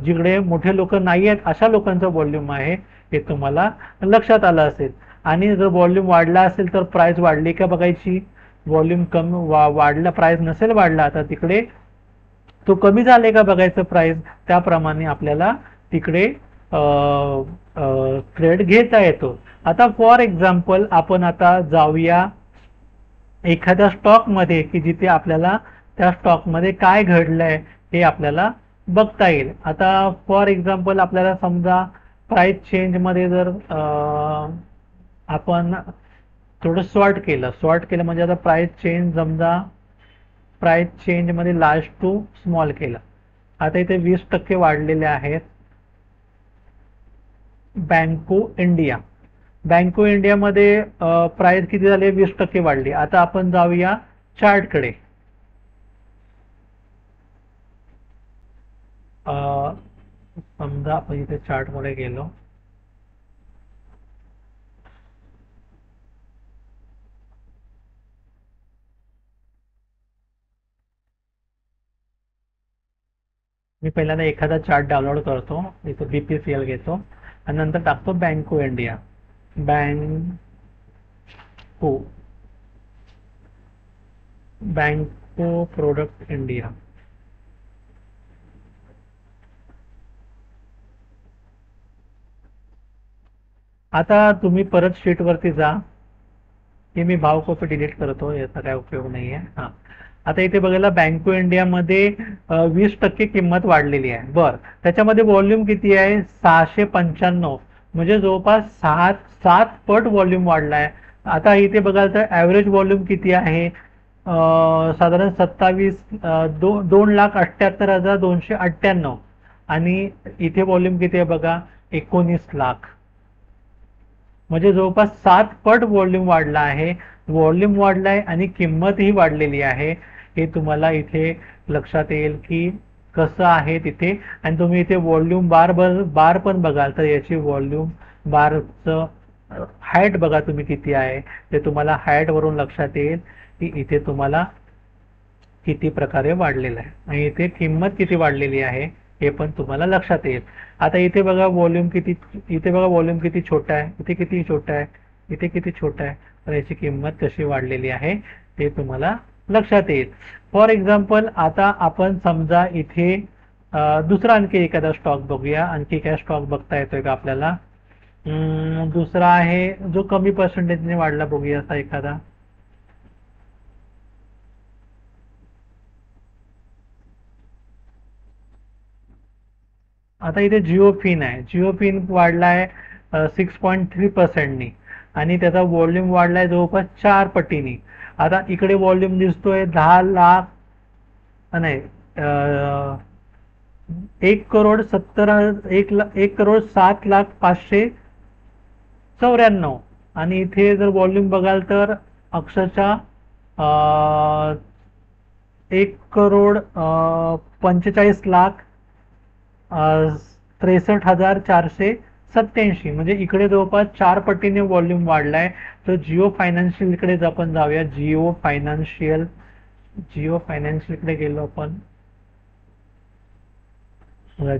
जिकडे मोठे लोक नाही आहेत अशा लोकांचा व्हॉल्यूम आहे. हे तुम्हाला लक्षात आलं असेल. आणि जर व्हॉल्यूम वाढला असेल तर प्राइस वाढली का बघायची. व्हॉल्यूम कमी वाढला, प्राइस नसेल वाढला तर तिकडे तो कमी झाले का बघायचं प्राइस. त्याप्रमाणे आपल्याला तिकडे ट्रेड घेता येतो. आता फॉर एक्झाम्पल आपण आता जाऊया एखाद्या स्टॉक मध्ये की जिथे आपल्याला त्या स्टॉक मध्ये काय घडलंय हे आपल्याला बघता येईल. आता फॉर एक्झाम्पल आपल्याला समजा प्राइस चेंज मध्ये जर आपण थोडं सॉर्ट केलं म्हणजे आता प्राइस चेंज समजा प्राइस चेंज मध्ये लार्ज टू स्मॉल केलं. आता इथे 20% वाढलेले आहेत. बँको इंडिया मध्ये प्राइस किती झाले, 20% वाढली. आता आपण जाऊया चार्ट कडे. समजा आपण इथे चार्ट मध्ये गेलो. मी पहिल्यांदा एखादा चार्ट डाउनलोड करतो, इथे BPCL घेतो आणि नंतर टाकतो बँको इंडिया. बँको बँको प्रोडक्ट इंडिया. आता तुम्ही परत शीट वरती जा. हे मी भाव कॉपी डिलीट करतो, याचा काय उपयोग नाही आहे. हा, आता इथे बघायला बँको इंडियामध्ये 20% किंमत वाढलेली आहे. बर, त्याच्यामध्ये व्हॉल्यूम किती आहे? 695, म्हणजे जवळपास 7 पट व्हॉल्यूम वाढलाय. आता इथे बघाल तर ॲव्हरेज व्हॉल्यूम किती आहे? साधारण 2,78,298, आणि इथे व्हॉल्यूम किती आहे बघा, 19 लाख. म्हणजे जवळपास 7 पट व्हॉल्यूम वाढला आहे. व्हॉल्यूम वाढलाय आणि किंमतही वाढलेली आहे. हे तुम्हाला इथे लक्षात येईल की कसं आहे तिथे. आणि तुम्ही इथे व्हॉल्यूम बार पण बघाल तर याची व्हॉल्यूम बारचं हाईट बघा तुम्ही किती आहे, ते तुम्हाला हाईट वरून लक्षात येईल की इथे तुम्हाला किती प्रकारे वाढलेलं आहे, आणि इथे किंमत किती वाढलेली आहे हे पण तुम्हाला लक्षात येईल. आता इथे बघा व्हॉल्यूम किती, इथे बघा व्हॉल्यूम किती छोटा आहे, इथे किती छोटा आहे, इथे किती छोटा आहे, तर याची किंमत कशी वाढलेली आहे ते तुम्हाला लक्षात येईल. फॉर एक्झाम्पल, आता आपण समजा इथे दुसरा आणखी एखादा स्टॉक बघूया. आणखी काय स्टॉक बघता येतोय का आपल्याला? दुसरा आहे जो कमी पर्सेंटेजने वाढला, बघूया असा एखादा. आता इथे जिओ फिन आहे. जिओ फिन वाढलाय 6.3%नी, आणि त्याचा व्हॉल्यूम वाढलाय जवळपास 4 पटीने. आता इकडे व्हॉल्यूम दिसतोय 10 लाख, नाही 1,07,594, आणि इथे जर व्हॉल्यूम बघाल तर अक्षरशः 1,45,63,487, म्हणजे इकडे जवळपास 4 पटीने व्हॉल्यूम वाढलाय. तर जिओ फायनान्शियल इकडे आपण जाऊया. जिओ फायनान्शियल कडे गेलो आपण.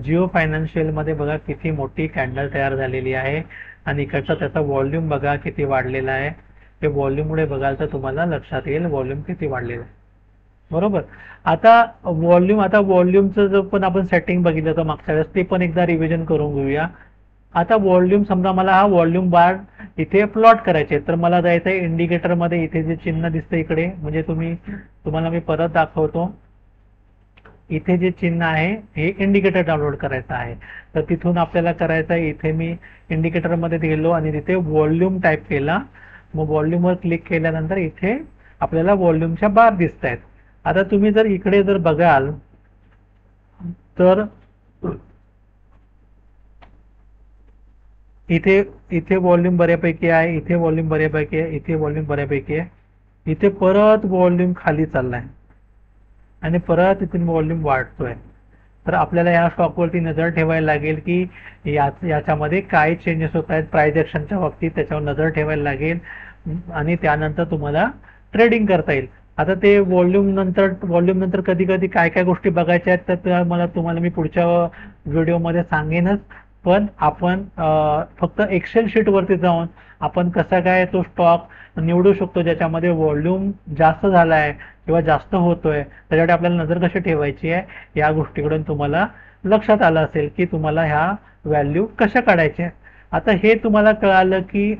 जिओ फायनान्शियल मध्ये बघा किती मोठी कॅन्डल तयार झालेली आहे, आणि इकडचा त्याचा व्हॉल्यूम बघा किती वाढलेला आहे. ते व्हॉल्यूम मुळे बघाल तर तुम्हाला लक्षात येईल व्हॉल्यूम किती वाढलेलं आहे. बरोबर. आता व्हॉल्यूमचं जर पण आपण सेटिंग बघितलं तर मागच्या वेळेस, ते पण एकदा रिव्हिजन करून घेऊया. आता व्हॉल्यूम, समजा मला हा व्हॉल्यूम बार इथे प्लॉट करायचे, तर मला जायचं आहे इंडिकेटर मध्ये. इथे जे चिन्ह दिसतं इकडे, म्हणजे तुम्हाला मी परत दाखवतो. इथे जे चिन्ह आहे हे इंडिकेटर डाउनलोड करायचं आहे. तर तिथून आपल्याला करायचं आहे, इथे मी इंडिकेटर मध्ये गेलो आणि तिथे व्हॉल्यूम टाईप केला. मग व्हॉल्यूमवर क्लिक केल्यानंतर इथे आपल्याला व्हॉल्यूमच्या बार दिसत आहेत. आता तुम्ही जर इकडे जर बघाल तर इथे व्हॉल्यूम बऱ्यापैकी आहे, इथे व्हॉल्यूम बऱ्यापैकी आहे, इथे व्हॉल्यूम बऱ्यापैकी आहे. इथे परत व्हॉल्यूम खाली चाललाय आणि परत इथून व्हॉल्यूम वाढतोय. तर आपल्याला या स्टॉकवरती नजर ठेवायला लागेल की याच्यामध्ये काय चेंजेस होत आहेत प्राइस एक्शनच्या बाबतीत, त्याच्यावर नजर ठेवायला लागेल, आणि त्यानंतर तुम्हाला ट्रेडिंग करता येईल. आता ते व्हॉल्यूम नंतर कधी कधी काय काय गोष्टी बघायच्या आहेत तर तुम्हाला मी पुढच्या व्हिडिओमध्ये सांगेनच. पण आपण फक्त एक्सेल शीट वरती जाऊन आपण कसा काय तो स्टॉक निवडू शकतो ज्याच्यामध्ये व्हॉल्यूम जास्त झाला आहे किंवा जास्त होतोय, त्याच्याकडे आपल्याला नजर कशी ठेवायची आहे या गोष्टीकडून तुम्हाला लक्षात आलं असेल की तुम्हाला ह्या व्हॅल्यू कशा काढायच्या. आता हे तुम्हाला कळालं की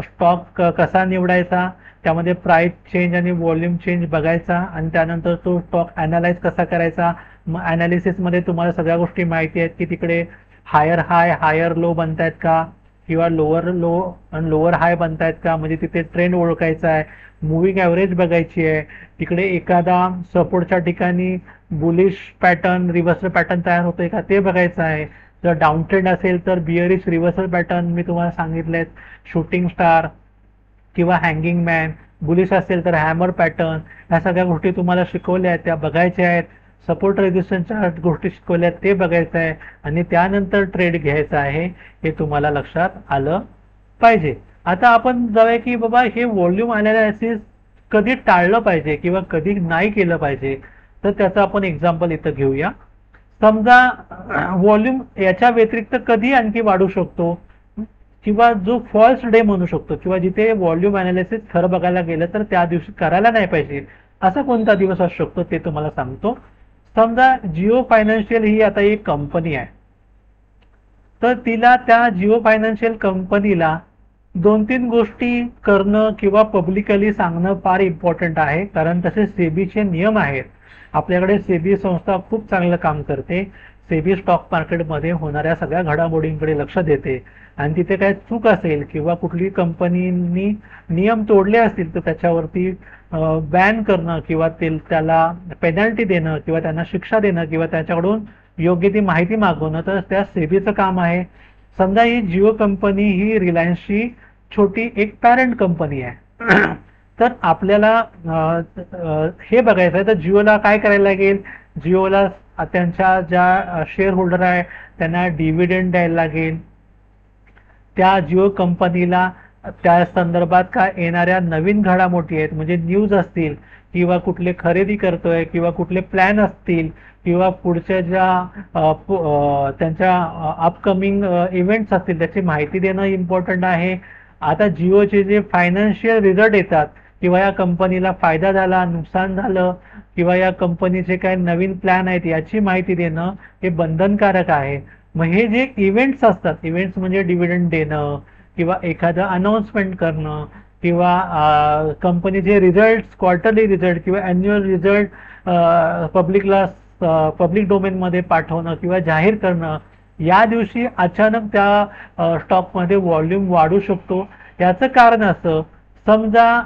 स्टॉक कसा निवडायचा, त्यामध्ये प्राइस चेंज आणि व्हॉल्यूम चेंज बघायचा, आणि त्यानंतर तो स्टॉक अनालाइज कसा करायचा. मग अनालिसिस मध्ये तुम्हाला सगळ्या गोष्टी माहिती आहेत की तिकडे हायर हाय हायर लो बनतायत का, किंवा लोअर लो आणि लोअर हाय बनतायत का, म्हणजे तिथे ट्रेंड ओळखायचा आहे. मुव्हिंग ॲव्हरेज बघायची आहे. तिकडे एखादा सपोर्टच्या ठिकाणी बुलिश पॅटर्न रिव्हर्सल पॅटर्न तयार होतोय का ते बघायचं आहे. जर डाऊन ट्रेंड असेल तर बिअरिश रिव्हर्सल पॅटर्न मी तुम्हाला सांगितलेत, शूटिंग स्टार किंवा हँगिंग मॅन. बुलिश असेल तर हॅमर पॅटर्न. ह्या सगळ्या गोष्टी तुम्हाला शिकवल्या आहेत त्या बघायच्या आहेत. सपोर्ट रेजिस्टन्सच्या गोष्टी शिकवल्या ते बघायचं आहे, आणि त्यानंतर ट्रेड घ्यायचा आहे हे तुम्हाला लक्षात आलं पाहिजे. आता आपण जाऊया की बाबा हे व्हॉल्यूम अनालिसिस कधी टाळलं पाहिजे किंवा कधी नाही केलं पाहिजे. तर त्याचं आपण एक्झाम्पल इथं घेऊया. समजा व्हॉल्यूम याच्या व्यतिरिक्त कधी आणखी वाढू शकतो, किंवा जो फॉल्स डे म्हणू शकतो, किंवा जिथे व्हॉल्यूम अनालिसिस खरं बघायला गेलं तर त्या दिवशी करायला नाही पाहिजे, असा कोणता दिवस असू शकतो ते तुम्हाला सांगतो. समजा जिओ फायनान्शियल ही आता एक कंपनी आहे, तर तिला त्या जिओ फायनान्शियल कंपनीला 2-3 गोष्टी करणं किंवा पब्लिकली सांगणं फार इम्पॉर्टंट आहे. कारण तसे सेबीचे नियम आहेत. आपल्याकडे सेबी संस्था खूप चांगलं काम करते. सेबी स्टॉक मार्केटमध्ये होणाऱ्या सगळ्या घडामोडींकडे लक्ष देते, आणि तिथे काय चूक असेल किंवा कुठली कंपनीनी नियम तोडले असतील तर त्याच्यावरती बॅन करणं किंवा त्याला पेनल्टी देणं किंवा त्यांना शिक्षा देणं किंवा त्याच्याकडून योग्य ती माहिती मागवणं, तर त्या सेबीचं काम आहे. समजा ही जिओ कंपनी ही रिलायन्सची छोटी एक पॅरेंट कंपनी आहे. तर आपल्याला हे बघायचं आहे, तर जिओला काय करायला लागेल, जिओला त्यांच्या ज्या शेअर होल्डर आहे त्यांना डिव्हिडंड द्यायला लागेल. त्या जिओ कंपनीला त्या संदर्भात काय येणाऱ्या नवीन घडामोडी आहेत म्हणजे न्यूज असतील किंवा कुठले खरेदी करतोय किंवा कुठले प्लॅन असतील किंवा पुढच्या ज्या त्यांच्या अपकमिंग इव्हेंट्स असतील त्याची माहिती देणं इम्पॉर्टंट आहे. आता जिओचे जे फायनान्शियल रिझल्ट येतात किंवा या कंपनीला फायदा झाला, नुकसान झालं किंवा या कंपनीचे काय नवीन प्लॅन आहेत याची माहिती देणं हे बंधनकारक आहे. मग हे जे इव्हेंट्स असतात, इव्हेंट्स म्हणजे डिव्हिडंड देणं किंवा एखादं अनाउन्समेंट करणं किंवा कंपनीचे रिझल्ट, क्वार्टरली रिझल्ट किंवा ॲन्युअल रिझल्ट पब्लिक डोमेनमध्ये पाठवणं किंवा जाहीर करणं, या दिवशी अचानक त्या स्टॉकमध्ये व्हॉल्यूम वाढू शकतो. याचं कारण असं, समजा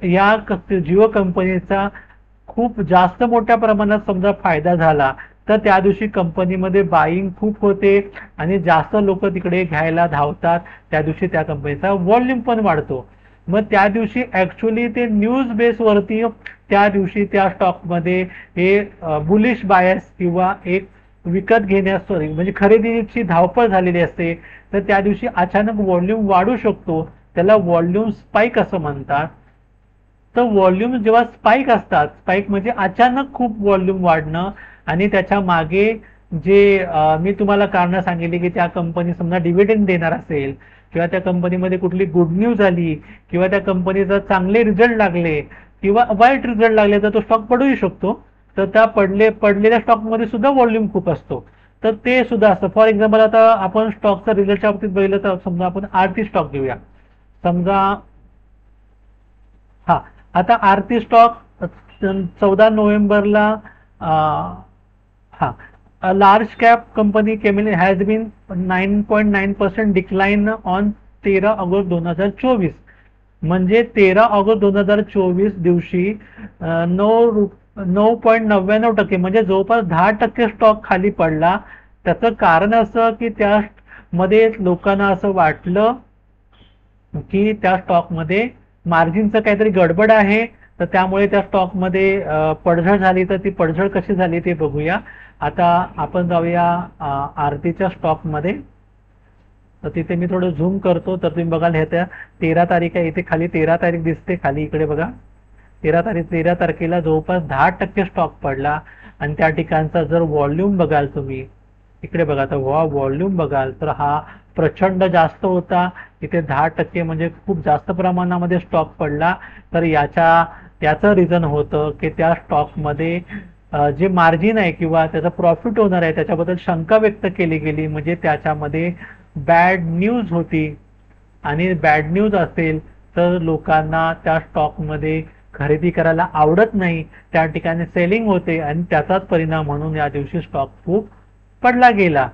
या जिओ कंपनीचा खूप जास्त मोठ्या प्रमाणात समजा फायदा झाला तर त्या दिवशी कंपनीमध्ये बाईंग खूप होते आणि जास्त लोक तिकडे घ्यायला धावतात. त्या दिवशी त्या कंपनीचा व्हॉल्यूम पण वाढतो. मग त्या दिवशी ऍक्च्युली ते न्यूज बेसवरती त्या दिवशी त्या स्टॉकमध्ये हे बुलिश बायस किंवा एक विकत घेण्यास म्हणजे खरेदीची धावपळ झालेली असते, तर त्या दिवशी अचानक व्हॉल्यूम वाढू शकतो. त्याला व्हॉल्यूम स्पाइक असं म्हणतात. तर व्हॉल्यूम जेव्हा स्पाइक असतात, स्पाइक म्हणजे अचानक खूप व्हॉल्यूम वाढणं आणि त्याच्या मागे जे मी तुम्हाला कारण सांगितली की त्या कंपनी समजा डिव्हिडंड देणार असेल किंवा त्या कंपनीमध्ये कुठली गुड न्यूज आली किंवा त्या कंपनीचा चांगले रिझल्ट लागले किंवा वाईट रिझल्ट लागले तर तो स्टॉक पडूही शकतो. तर त्या पडलेल्या स्टॉकमध्ये सुद्धा व्हॉल्यूम खूप असतो. तर ते सुद्धा असतं. फॉर एक्झाम्पल आता आपण स्टॉकचा रिझल्टच्या बाबतीत बघितलं तर समजा आपण आरती स्टॉक घेऊया. समजा आता आरती स्टॉक 14 नोव्हेंबरला लार्ज कॅप कंपनी केमिल has been 9.9% decline on 13 August 2024. म्हणजे 13 ऑगस्ट 2024 दिवशी 9.99% म्हणजे जवळपास 10% स्टॉक खाली पडला. त्याचं कारण असं की त्यामध्ये लोकांना असं वाटलं की त्या स्टॉकमध्ये मार्जिनचं काहीतरी गडबड आहे, तर त्यामुळे त्या स्टॉकमध्ये पडझड झाली. तर ती पडझड कशी झाली ते बघूया. आता आपण जाऊया आरतीच्या स्टॉकमध्ये. तर तिथे मी थोडं झूम करतो तर तुम्ही बघाल हे त्या 13 तारीख आहे, इथे खाली 13 तारीख दिसते खाली, इकडे बघा 13 तारखेला जवळपास 10% स्टॉक पडला. आणि त्या ठिकाणचा जर व्हॉल्यूम बघाल तुम्ही, इकडे बघा तर व्हॉल्यूम बघाल तर हा प्रचंड जास्त होता. इथे 10% म्हणजे खूप जास्त प्रमाणामध्ये स्टॉक पडला. तर याचं रिझन होतं की त्या स्टॉकमध्ये जे मार्जिन आहे किंवा त्याचा प्रॉफिट होणार आहे त्याच्याबद्दल शंका व्यक्त केली गेली. म्हणजे त्याच्यामध्ये बॅड न्यूज होती आणि बॅड न्यूज असेल तर लोकांना त्या स्टॉकमध्ये खरेदी करायला आवडत नाही, त्या ठिकाणी सेलिंग होते आणि त्याचाच परिणाम म्हणून या दिवशी स्टॉक खूप पडला गेला.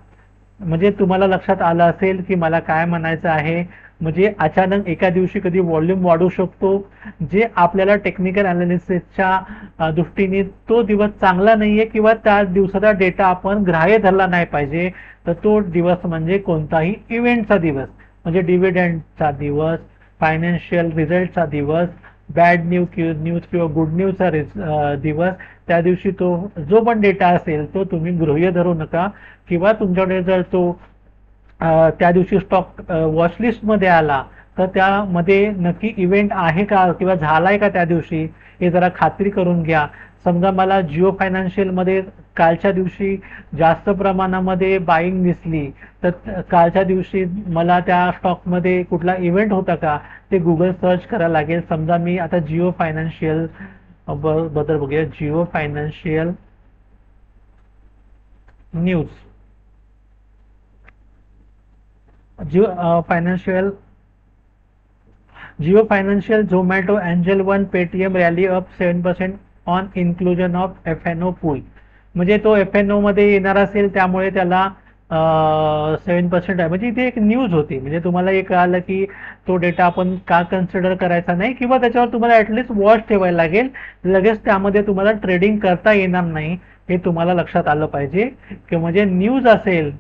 म्हणजे तुम्हाला लक्षात आलं असेल की मला काय म्हणायचं आहे. म्हणजे अचानक एका दिवशी कधी व्हॉल्यूम वाढू शकतो, जे आपल्याला टेक्निकल अनालिसिसच्या दृष्टीने तो दिवस चांगला नाहीये किंवा त्या दिवसाचा डेटा आपण ग्राह्य धरला नाही पाहिजे. तर तो दिवस म्हणजे कोणताही इव्हेंटचा दिवस, म्हणजे डिव्हिडंडचा दिवस, फायनान्शियल रिझल्टचा दिवस, बॅड न्यूज किंवा गुड न्यूजचा दिवस. त्या दिवशी तो जो पण डेटा असेल तो तुम्ही गृह्य धरू नका किंवा तुमच्याकडे जर तो त्या दिवशी स्टॉक वॉचलिस्ट मध्ये आला तर त्यामध्ये नक्की इव्हेंट आहे का किंवा झालाय का त्या दिवशी हे जरा खात्री करून घ्या. समजा मला जिओ फायनान्शियलमध्ये कालच्या दिवशी जास्त प्रमाणामध्ये बाईंग दिसली, तर कालच्या दिवशी मला त्या स्टॉकमध्ये कुठला इव्हेंट होता का ते गुगल सर्च करायला लागेल. समजा मी आता जिओ फायनान्शियल बद्दल बघूया. Jio financial news, Jio financial, Zomato, angel one, Paytm rally up 7% on inclusion of FNO पूल. म्हणजे तो FNO मध्ये येणार असेल त्यामुळे त्याला 7% आहे. म्हणजे इथे एक न्यूज होती, म्हणजे तुम्हाला एक कळालं की तो डेटा आपण का कन्सिडर करायचा नाही, किंवा त्याच्यावर तुम्हाला ऍटलिस्ट वॉच ठेवायला लागेल. लगेच त्यामध्ये तुम्हाला ट्रेडिंग करता येणार नाही, हे तुम्हाला लक्षात आलं पाहिजे. की म्हणजे न्यूज असेल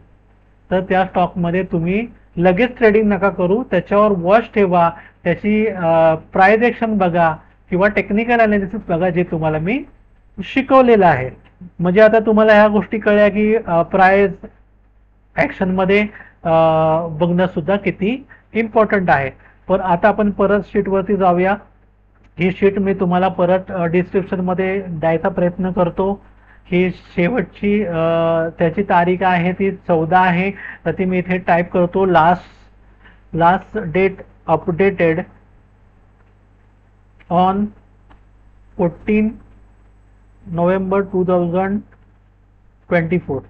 तर त्या स्टॉकमध्ये तुम्ही लगेच ट्रेडिंग नका करू, त्याच्यावर वॉच ठेवा, त्याची प्राइस एक्शन बघा किंवा टेक्निकल अनालिसिस बघा, जे तुम्हाला मी शिकवलेलं आहे. म्हणजे आता तुम्हाला ह्या गोष्टी कळल्या की प्राइस ऍक्शन मध्ये बघणं सुद्धा किती इम्पॉर्टंट आहे. पण आता आपण परत शीटवरती जाऊया. ही शीट मी तुम्हाला परत डिस्क्रिप्शन मध्ये द्यायचा प्रयत्न करतो. ही शेवटची त्याची तारीख आहे ती 14 आहे, तर ती मी इथे टाईप करतो. Last date updated on 14 November 2024.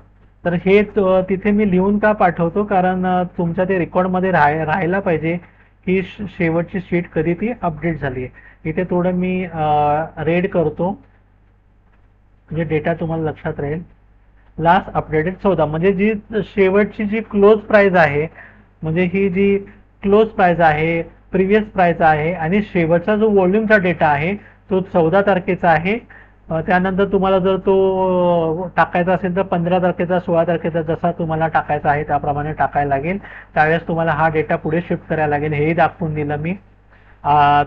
तर हे तिथे मी लिहून का पाठवतो, कारण तुमच्या ते रेकॉर्डमध्ये राहायला पाहिजे की शेवटची शीट कधी ती अपडेट झाली आहे. इथे थोडं मी रेड करतो, म्हणजे डेटा तुम्हाला लक्षात राहील. लास्ट अपडेटेड 14, म्हणजे जी शेवटची जी क्लोज प्राइस आहे, म्हणजे ही जी क्लोज प्राइस आहे, प्रिव्हियस प्राइस आहे, आणि शेवटचा जो व्हॉल्यूमचा डेटा आहे तो 14 तारखेचा आहे. त्यानंतर तुम्हाला जर तो टाकायचा असेल तर 15 तारखेचा, 16 तारखेचा, जसा तुम्हाला टाकायचा आहे त्याप्रमाणे टाकायला लागेल. त्यावेळेस तुम्हाला हा डेटा पुढे शिफ्ट करायला लागेल, हेही दाखवून दिलं मी.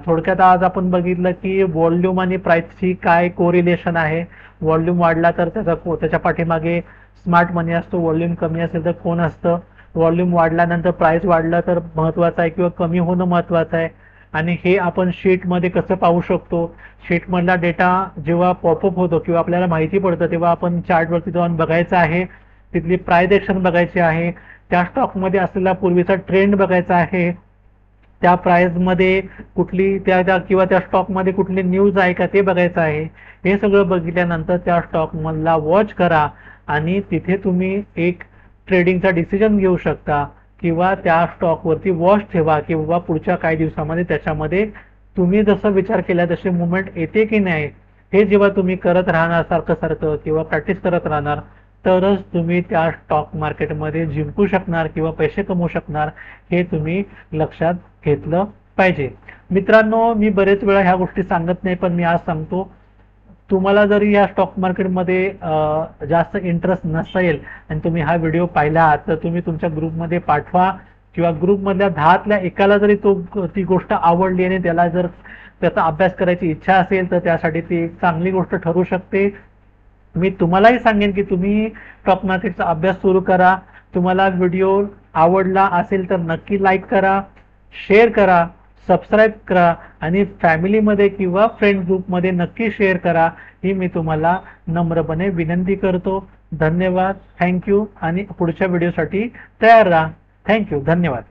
थोडक्यात आज आपण बघितलं की व्हॉल्यूम आणि प्राइसची काय कोरिलेशन आहे. व्हॉल्यूम वाढला तर त्याच्या पाठीमागे स्मार्ट मनी असतो, व्हॉल्यूम कमी असेल तर कोण असतं. व्हॉल्यूम वाढल्यानंतर प्राइस वाढलं तर महत्वाचं आहे किंवा कमी होणं महत्वाचं आहे. आणि हे आपण शीटमध्ये कसं पाहू शकतो. शीटमधला डेटा जेव्हा पॉपअप होतो किंवा आपल्याला माहिती पडतं तेव्हा आपण चार्टवरती जाऊन बघायचं आहे, तिथली प्राइस ऍक्शन बघायची आहे, त्या स्टॉकमध्ये असलेला पूर्वीचा ट्रेंड बघायचा आहे, त्या प्राइसमध्ये कुठली किंवा त्या स्टॉकमध्ये कुठली न्यूज आहे का ते बघायचं आहे. हे सगळं बघितल्यानंतर त्या स्टॉकमधला वॉच करा आणि तिथे तुम्ही एक ट्रेडिंगचा डिसिजन घेऊ शकता, किंवा त्या स्टॉकवरती वॉच ठेवा की बाबा पुढच्या काही दिवसामध्ये त्याच्यामध्ये तुम्ही जसं विचार केला तशी मुवमेंट येते की नाही. हे जेव्हा तुम्ही करत राहणार सारखं किंवा प्रॅक्टिस करत राहणार, तरच तुम्ही त्या स्टॉक मार्केटमध्ये जिंकू शकणार किंवा पैसे कमवू शकणार. हे तुम्ही लक्षात घेतलं पाहिजे. मित्रांनो, मी बरेच वेळा ह्या गोष्टी सांगत नाही, पण मी आज सांगतो. तुम्हाला जरी या स्टॉक मार्केटमध्ये जास्त इंटरेस्ट नसेल आणि तुम्ही हा व्हिडिओ पाहिला तर तुम्ही तुमच्या ग्रुपमध्ये पाठवा, किंवा ग्रुपमधल्या 10तल्या एकाला जरी ती गोष्ट आवडली आणि त्याला जर त्याचा अभ्यास करायची इच्छा असेल तर त्यासाठी ती एक चांगली गोष्ट ठरू शकते. मी तुम्हालाही सांगेन की तुम्ही स्टॉक मार्केटचा अभ्यास सुरू करा. तुम्हाला व्हिडिओ आवडला असेल तर नक्की लाईक करा, शेअर करा, सबस्क्राईब करा आणि फॅमिलीमध्ये किंवा फ्रेंड ग्रुपमध्ये नक्की शेअर करा, ही मी तुम्हाला नम्रपणे विनंती करतो. धन्यवाद, थँक्यू, आणि पुढच्या व्हिडिओसाठी तयार राहा. थँक्यू, धन्यवाद.